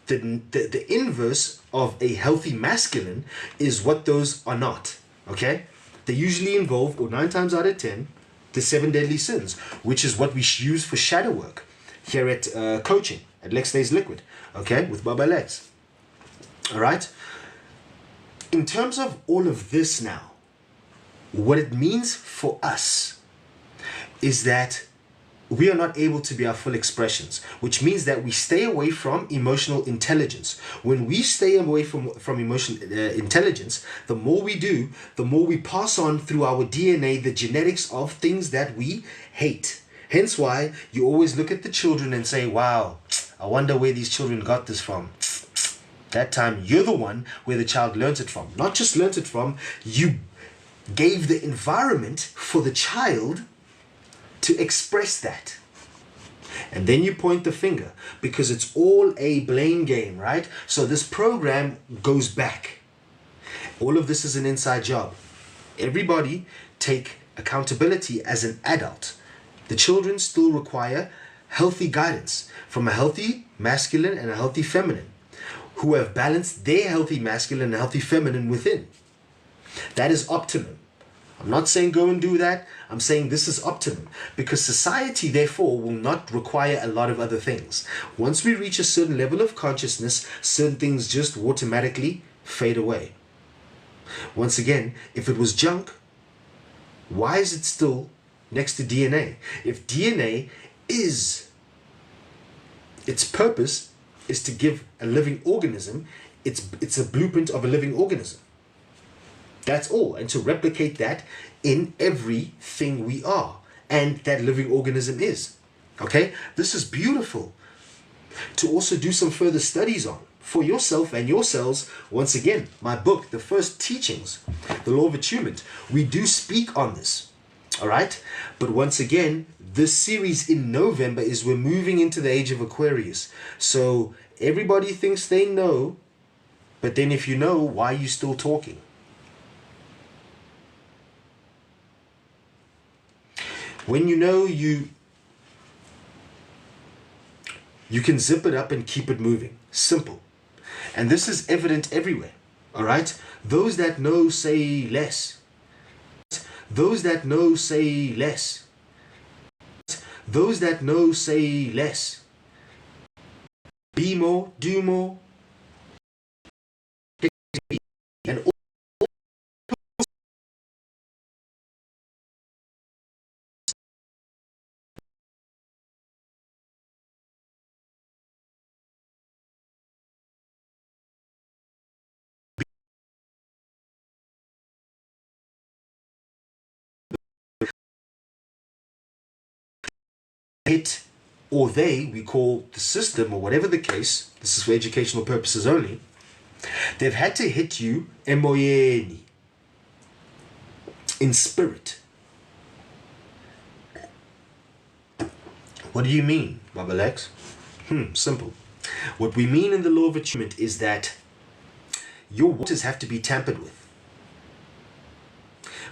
Speaker 1: The inverse of a healthy masculine is what those are not, okay? They usually involve, or 9 times out of 10, the 7 deadly sins, which is what we use for shadow work here at coaching, at Lex Stays Liquid, okay? With Baba Lex. All right. In terms of all of this now, what it means for us is that we are not able to be our full expressions, which means that we stay away from emotional intelligence. When we stay away from emotional intelligence, the more we do, the more we pass on through our DNA the genetics of things that we hate. Hence why you always look at the children and say, wow, I wonder where these children got this from. That time you're the one where the child learns it from. Not just learns it from, you gave the environment for the child to express that. And then you point the finger because it's all a blame game, right? So this program goes back. All of this is an inside job. Everybody take accountability as an adult. The children still require healthy guidance from a healthy masculine and a healthy feminine who have balanced their healthy masculine and healthy feminine within. That is optimum. I'm not saying go and do that. I'm saying this is optimum because society therefore will not require a lot of other things. Once we reach a certain level of consciousness, certain things just automatically fade away. Once again, if it was junk, why is it still next to DNA? If DNA is, its purpose is to give a living organism, it's a blueprint of a living organism. That's all. And to replicate that in everything we are and that living organism is. Okay? This is beautiful to also do some further studies on for yourself and your cells. Once again, my book, The First Teachings, The Law of Attunement, we do speak on this. All right? But once again, this series in Knowvember is we're moving into the age of Aquarius. So everybody thinks they know, but then if you know, why are you still talking? When you know, you can zip it up and keep it moving. Simple. And this is evident everywhere. All right? Those that know say less. Those that know say less. Those that know say less. Be more, do more. And all it or they, we call the system or whatever the case, this is for educational purposes only, they've had to hit you emoyeni, in spirit. What do you mean, Baba Lex? Simple. What we mean in the law of attunement is that your waters have to be tampered with.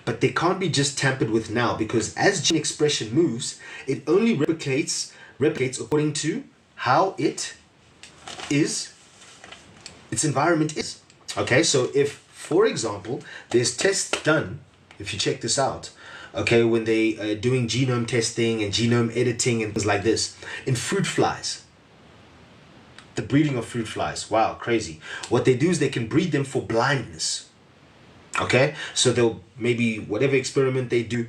Speaker 1: But they can't be just tampered with now, because as gene expression moves, it only replicates according to how it is, its environment is. Okay, so if, for example, there's tests done, if you check this out, okay, when they are doing genome testing and genome editing and things like this, in fruit flies, the breeding of fruit flies, wow, crazy. What they do is they can breed them for blindness. Okay, so they'll maybe whatever experiment they do,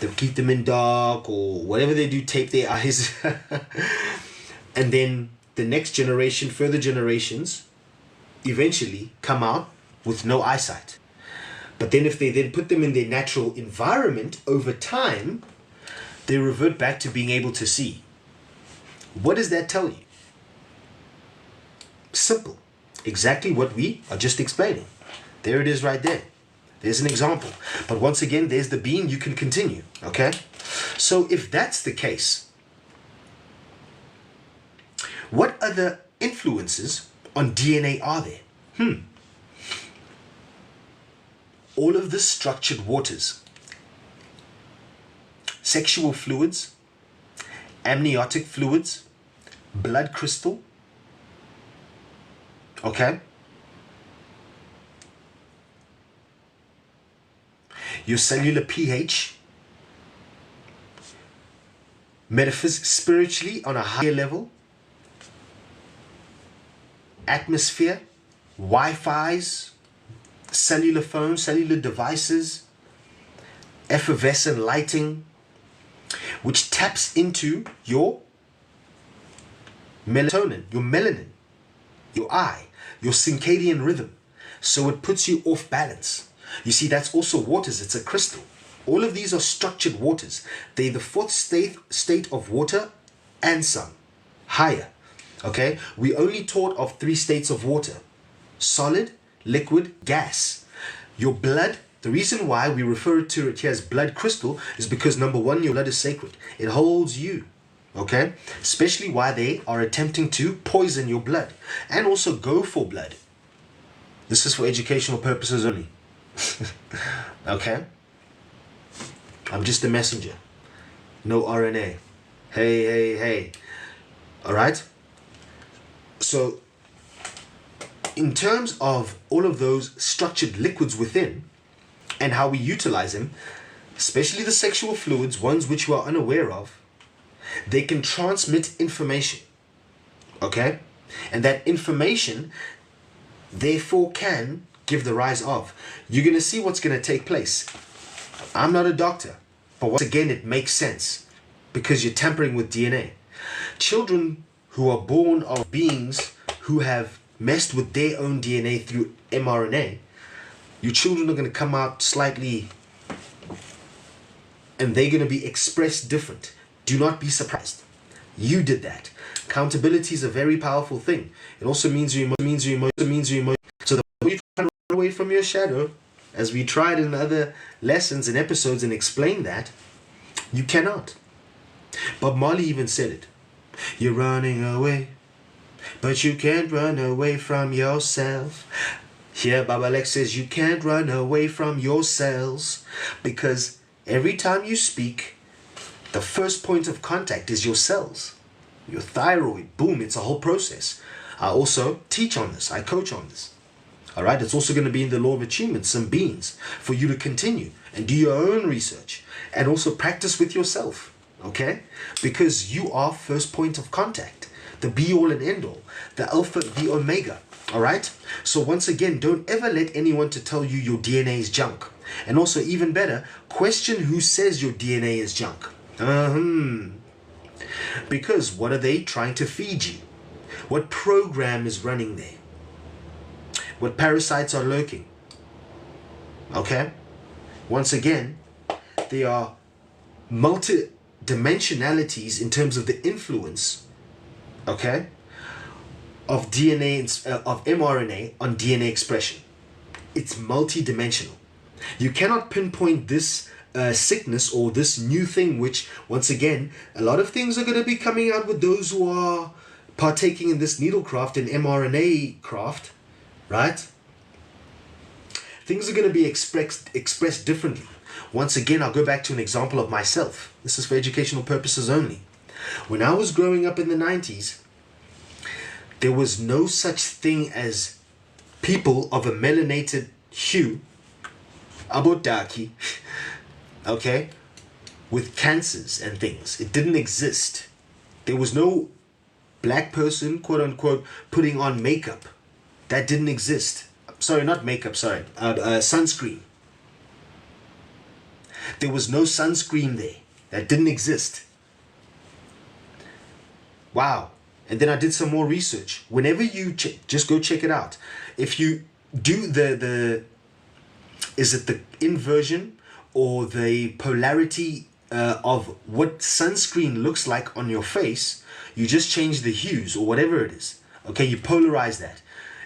Speaker 1: they'll keep them in dark or whatever they do, tape their eyes. And then the next generation, further generations, eventually come out with no eyesight. But then if they then put them in their natural environment over time, they revert back to being able to see. What does that tell you? Simple. Exactly what we are just explaining. There it is right there. There's an example. But once again, there's the being, you can continue. Okay? So if that's the case, what other influences on DNA are there? All of the structured waters, sexual fluids, amniotic fluids, blood crystal. Okay? Your cellular pH, metaphysics spiritually on a higher level, atmosphere, Wi-Fi's, cellular phones, cellular devices, effervescent lighting, which taps into your melatonin, your melanin, your eye, your circadian rhythm. So it puts you off balance. You see, that's also waters. It's a crystal. All of these are structured waters. They're the fourth state of water and some higher. Okay, we only taught of 3 states of water: solid, liquid, gas. Your blood, the reason why we refer to it here as blood crystal is because, number one, your blood is sacred. It holds you. Okay, especially why they are attempting to poison your blood and also go for blood. This is for educational purposes only. Okay, I'm just a messenger, no RNA. Hey. All right, so in terms of all of those structured liquids within and how we utilize them, especially the sexual fluids, ones which you are unaware of, they can transmit information. Okay, and that information therefore can give the rise of. You're going to see what's going to take place. I'm not a doctor, but once again, it makes sense because you're tampering with DNA. Children who are born of beings who have messed with their own DNA through mRNA, your children are going to come out slightly and they're going to be expressed different. Do not be surprised. You did that. Accountability is a very powerful thing. It also means you emotion. So the more you try to run away from your shadow, as we tried in other lessons and episodes and explained that, you cannot. Bob Marley even said it. You're running away, but you can't run away from yourself. Here Baba Lex says you can't run away from yourselves, because every time you speak, the first point of contact is your cells, your thyroid. Boom, it's a whole process. I also teach on this. I coach on this. All right, it's also going to be in the law of attunement, some beans for you to continue and do your own research and also practice with yourself. Okay, because you are first point of contact, the be all and end all, the alpha, the omega. All right, so once again, don't ever let anyone to tell you your DNA is junk. And also, even better, question who says your DNA is junk. Because what are they trying to feed you? What program is running there? What parasites are lurking? Okay, once again, they are multi-dimensionalities in terms of the influence, okay, of DNA, of mRNA on DNA expression. It's multi-dimensional. You cannot pinpoint this sickness or this new thing, which once again, a lot of things are going to be coming out with those who are partaking in this needlecraft and mRNA craft, right? Things are going to be expressed differently. Once again, I'll go back to an example of myself. This is for educational purposes only. When I was growing up in the 90s, there was no such thing as people of a melanated hue, abotaki, okay, with cancers and things. It didn't exist. There was no black person, quote unquote, putting on makeup. That didn't exist. Sorry, not makeup, sorry, sunscreen. There was no sunscreen there. That didn't exist. Wow. And then I did some more research. Whenever you just go check it out. If you do is it the inversion or the polarity of what sunscreen looks like on your face, you just change the hues or whatever it is. Okay, you polarize that.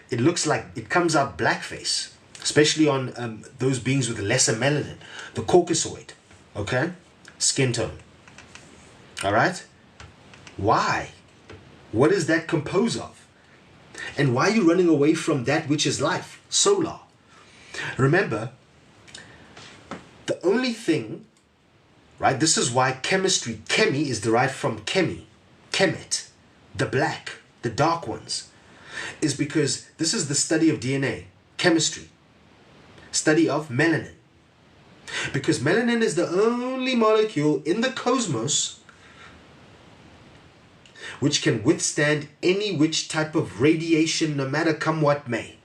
Speaker 1: It looks like it comes out blackface, especially on those beings with lesser melanin, the 𝙃𝙗𝙗, okay, skin tone. All right, why? What is that composed of? And why are you running away from that which is life, solar? Remember, the only thing, right? This is why chemistry, chemi, is derived from chemi, chemet, the black, the dark ones, is because this is the study of DNA, chemistry, study of melanin. Because melanin is the only molecule in the cosmos which can withstand any which type of radiation, no matter come what may.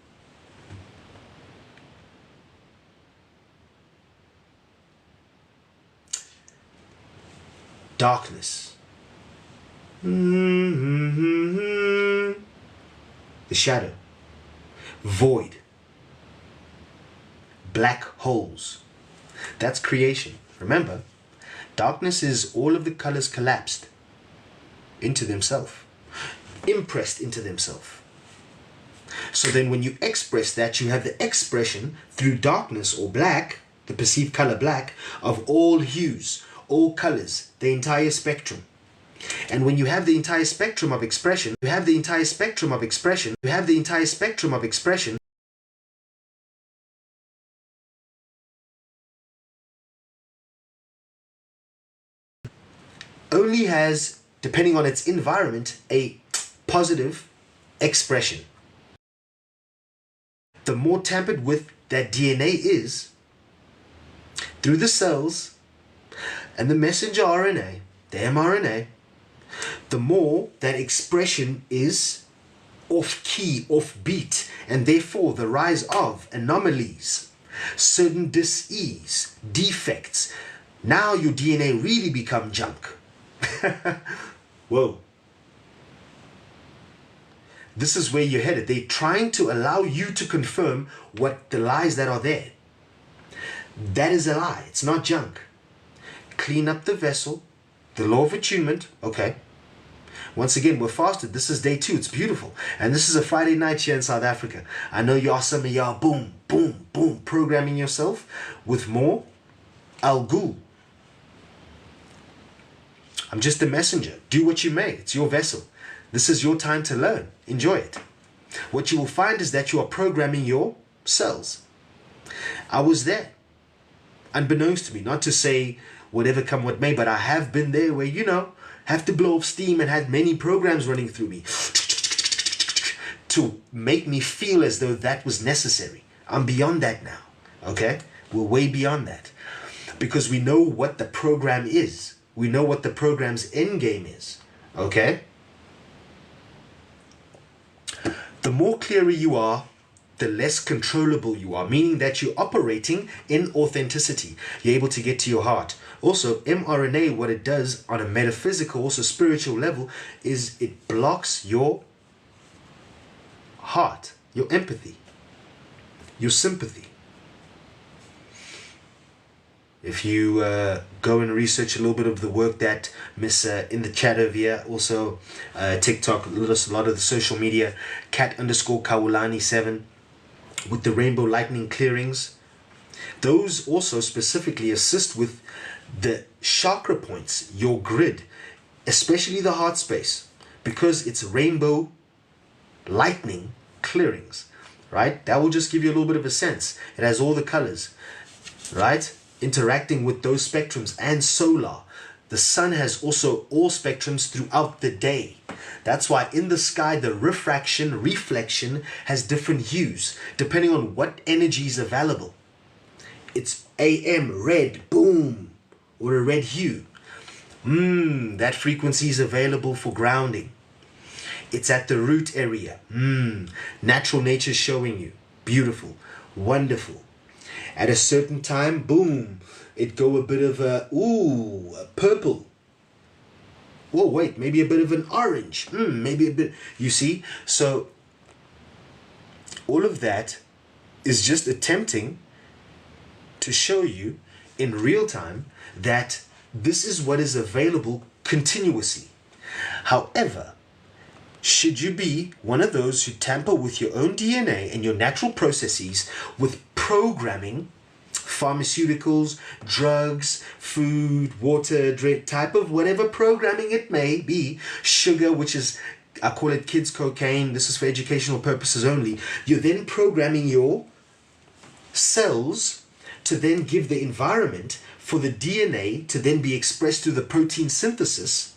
Speaker 1: darkness. The shadow. Void. Black holes. That's creation. Remember, darkness is all of the colors collapsed into themselves, impressed into themselves. So then when you express that, you have the expression through darkness or black, the perceived color black, of all hues, all colors, the entire spectrum. And when you have the entire spectrum of expression, you have the entire spectrum of expression, you have the entire spectrum of expression, only has, depending on its environment, a positive expression. The more tampered with that DNA is, through the cells and the messenger RNA, the mRNA, the more that expression is off key, off beat, and therefore the rise of anomalies, certain dis-ease, defects. Now your DNA really become junk. Whoa. This is where you're headed. They're trying to allow you to confirm what the lies that are there. That is a lie. It's not junk. Clean up the vessel. The law of attunement. Okay. Once again, we're fasted. This is day 2. It's beautiful. And this is a Friday night here in South Africa. I know y'all, some of y'all, boom, boom, boom, programming yourself with more 𝙒𝙗𝙗𝙗. I'm just a messenger. Do what you may. It's your vessel. This is your time to learn. Enjoy it. What you will find is that you are programming your cells. I was there, unbeknownst to me, not to say whatever come what may, but I have been there where, you know, have to blow off steam and had many programs running through me to make me feel as though that was necessary. I'm beyond that now, okay? We're way beyond that because we know what the program is. We know what the program's end game is, okay? The more clearer you are, the less controllable you are, meaning that you're operating in authenticity. You're able to get to your heart. Also, mRNA, what it does on a metaphysical, also spiritual level, is it blocks your heart, your empathy, your sympathy. If you go and research a little bit of the work that Miss in the chat over here, also TikTok, a lot of the social media, @_Kaulani7 with the rainbow lightning clearings, those also specifically assist with the chakra points, your grid, especially the heart space, because it's rainbow lightning clearings, right? That will just give you a little bit of a sense. It has all the colors, right? Interacting with those spectrums and solar. The sun has also all spectrums throughout the day. That's why in the sky, the reflection has different hues depending on what energy is available. It's AM, red, boom, or a red hue. That frequency is available for grounding. It's at the root area. Natural nature showing you. Beautiful, wonderful. At a certain time, boom, it go a bit of a purple. Whoa, wait, maybe a bit of an orange. Maybe a bit, you see? So all of that is just attempting to show you in real time that this is what is available continuously. However, should you be one of those who tamper with your own DNA and your natural processes with programming, pharmaceuticals, drugs, food, water, drink, type of whatever programming it may be, sugar, which is, I call it kids cocaine, this is for educational purposes only, you're then programming your cells to then give the environment for the DNA to then be expressed through the protein synthesis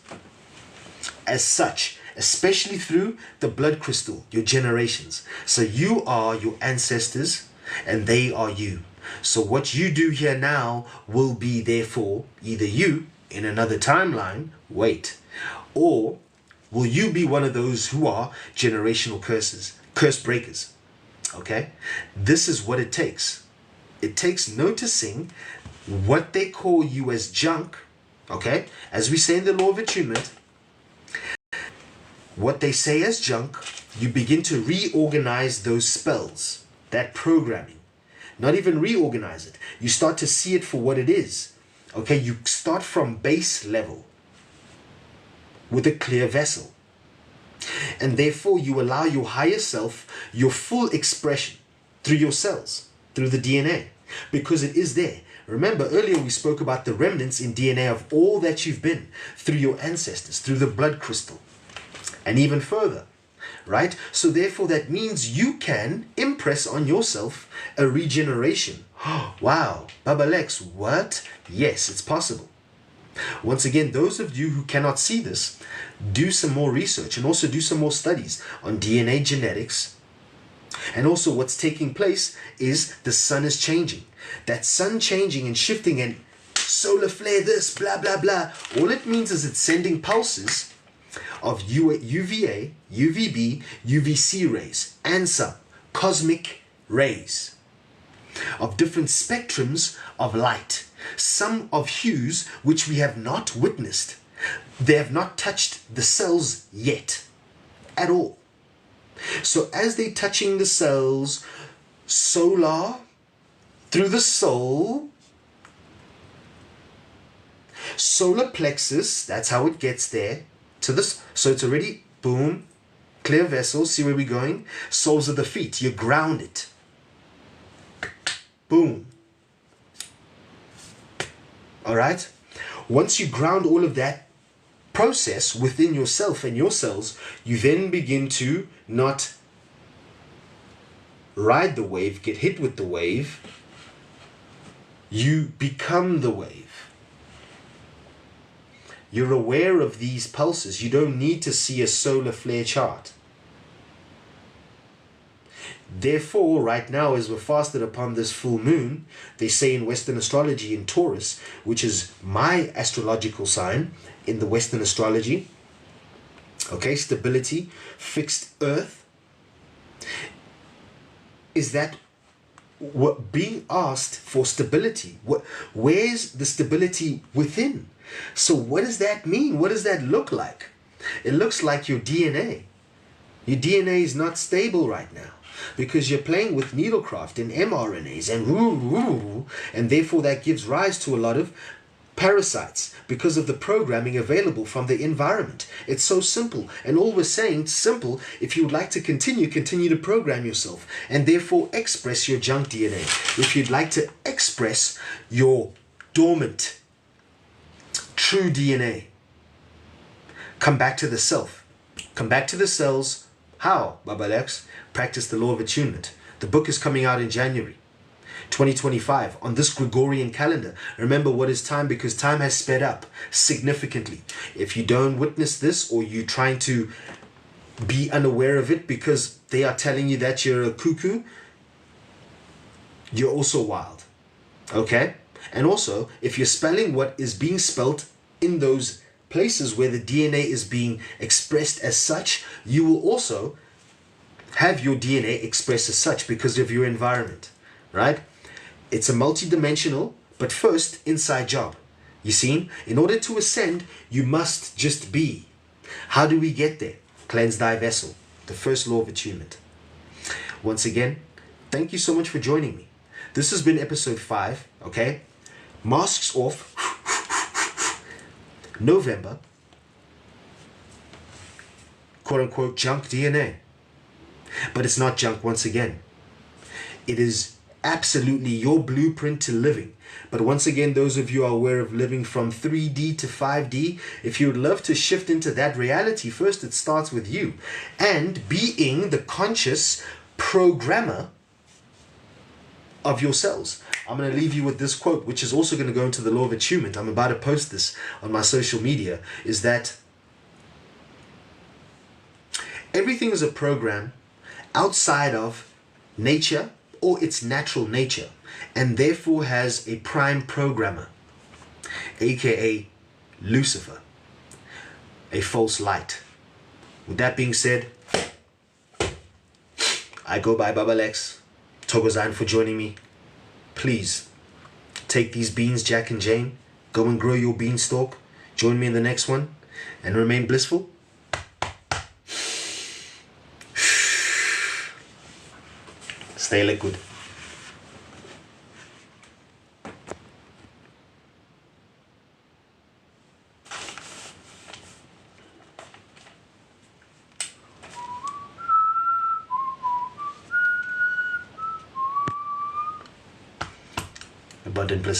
Speaker 1: as such, especially through the blood crystal, your generations. So you are your ancestors and they are you. So what you do here now will be therefore either you in another timeline, wait, or will you be one of those who are generational curse breakers? Okay, this is what it takes. It takes noticing what they call you as junk Okay? As we say in the law of attunement, what they say as junk, you begin to reorganize those spells, that programming. Not even reorganize it. You start to see it for what it is. Okay? You start from base level with a clear vessel. And therefore you allow your higher self your full expression through your cells, through the DNA, because it is there. Remember, earlier we spoke about the remnants in DNA of all that you've been through your ancestors, through the blood crystal, and even further, right? So therefore that means you can impress on yourself a regeneration. Wow, Baba Lex, what? Yes, it's possible. Once again, those of you who cannot see this, do some more research and also do some more studies on DNA genetics. And also what's taking place is the sun is changing. That sun changing and shifting and solar flare this, blah, blah, blah. All it means is it's sending pulses of UVA, UVB, UVC rays and some cosmic rays of different spectrums of light. Some of hues which we have not witnessed. They have not touched the cells yet at all. So as they're touching the cells, solar, through the soul, solar plexus, that's how it gets there, to this. So it's already, boom, clear vessel, see where we're going? Soles of the feet, you ground it. Boom. All right? Once you ground all of that process within yourself and your cells, you then begin to not ride the wave, get hit with the wave. You become the wave. You're aware of these pulses. You don't need to see a solar flare chart. Therefore, right now, as we're fasted upon this full moon, they say in Western astrology in Taurus, which is my astrological sign in the Western astrology, okay, stability, fixed earth, is that what being asked for stability. Where's the stability within? So what does that mean? What does that look like? It looks like your DNA. Your DNA is not stable right now, because you're playing with needlecraft and mRNAs and therefore that gives rise to a lot of parasites because of the programming available from the environment. It's so simple, and all we're saying, simple, if you would like to continue to program yourself and therefore express your junk DNA. If you'd like to express your dormant true DNA, come back to the self, come back to the cells. How, Baba Lex? Practice the law of attunement. The book is coming out in January 2025 on this Gregorian calendar. Remember what is time, because time has sped up significantly. If you don't witness this, or you're trying to be unaware of it because they are telling you that you're a cuckoo, you're also wild. Okay? And also, if you're spelling what is being spelt in those places where the DNA is being expressed as such, you will also have your DNA expressed as such because of your environment, right? It's a multi-dimensional, but first inside job. You see, in order to ascend, you must just be. How do we get there? Cleanse thy vessel, the first law of attunement. Once again, thank you so much for joining me. This has been episode 5, okay? Masks off. Knowvember, quote-unquote junk DNA. But it's not junk once again. It is absolutely your blueprint to living. But once again, those of you are aware of living from 3D to 5D, if you would love to shift into that reality, first it starts with you. And being the conscious programmer of your cells. I'm going to leave you with this quote, which is also going to go into the law of attunement. I'm about to post this on my social media, is that everything is a program outside of nature or its natural nature, and therefore has a prime programmer, aka Lucifer, a false light. With that being said, I go by Baba Lex. Thokozani for joining me. Please take these beans, Jack and Jane, Go and grow your beanstalk. Join me in the next one and remain blissful. Stay liquid. Abundant bliss.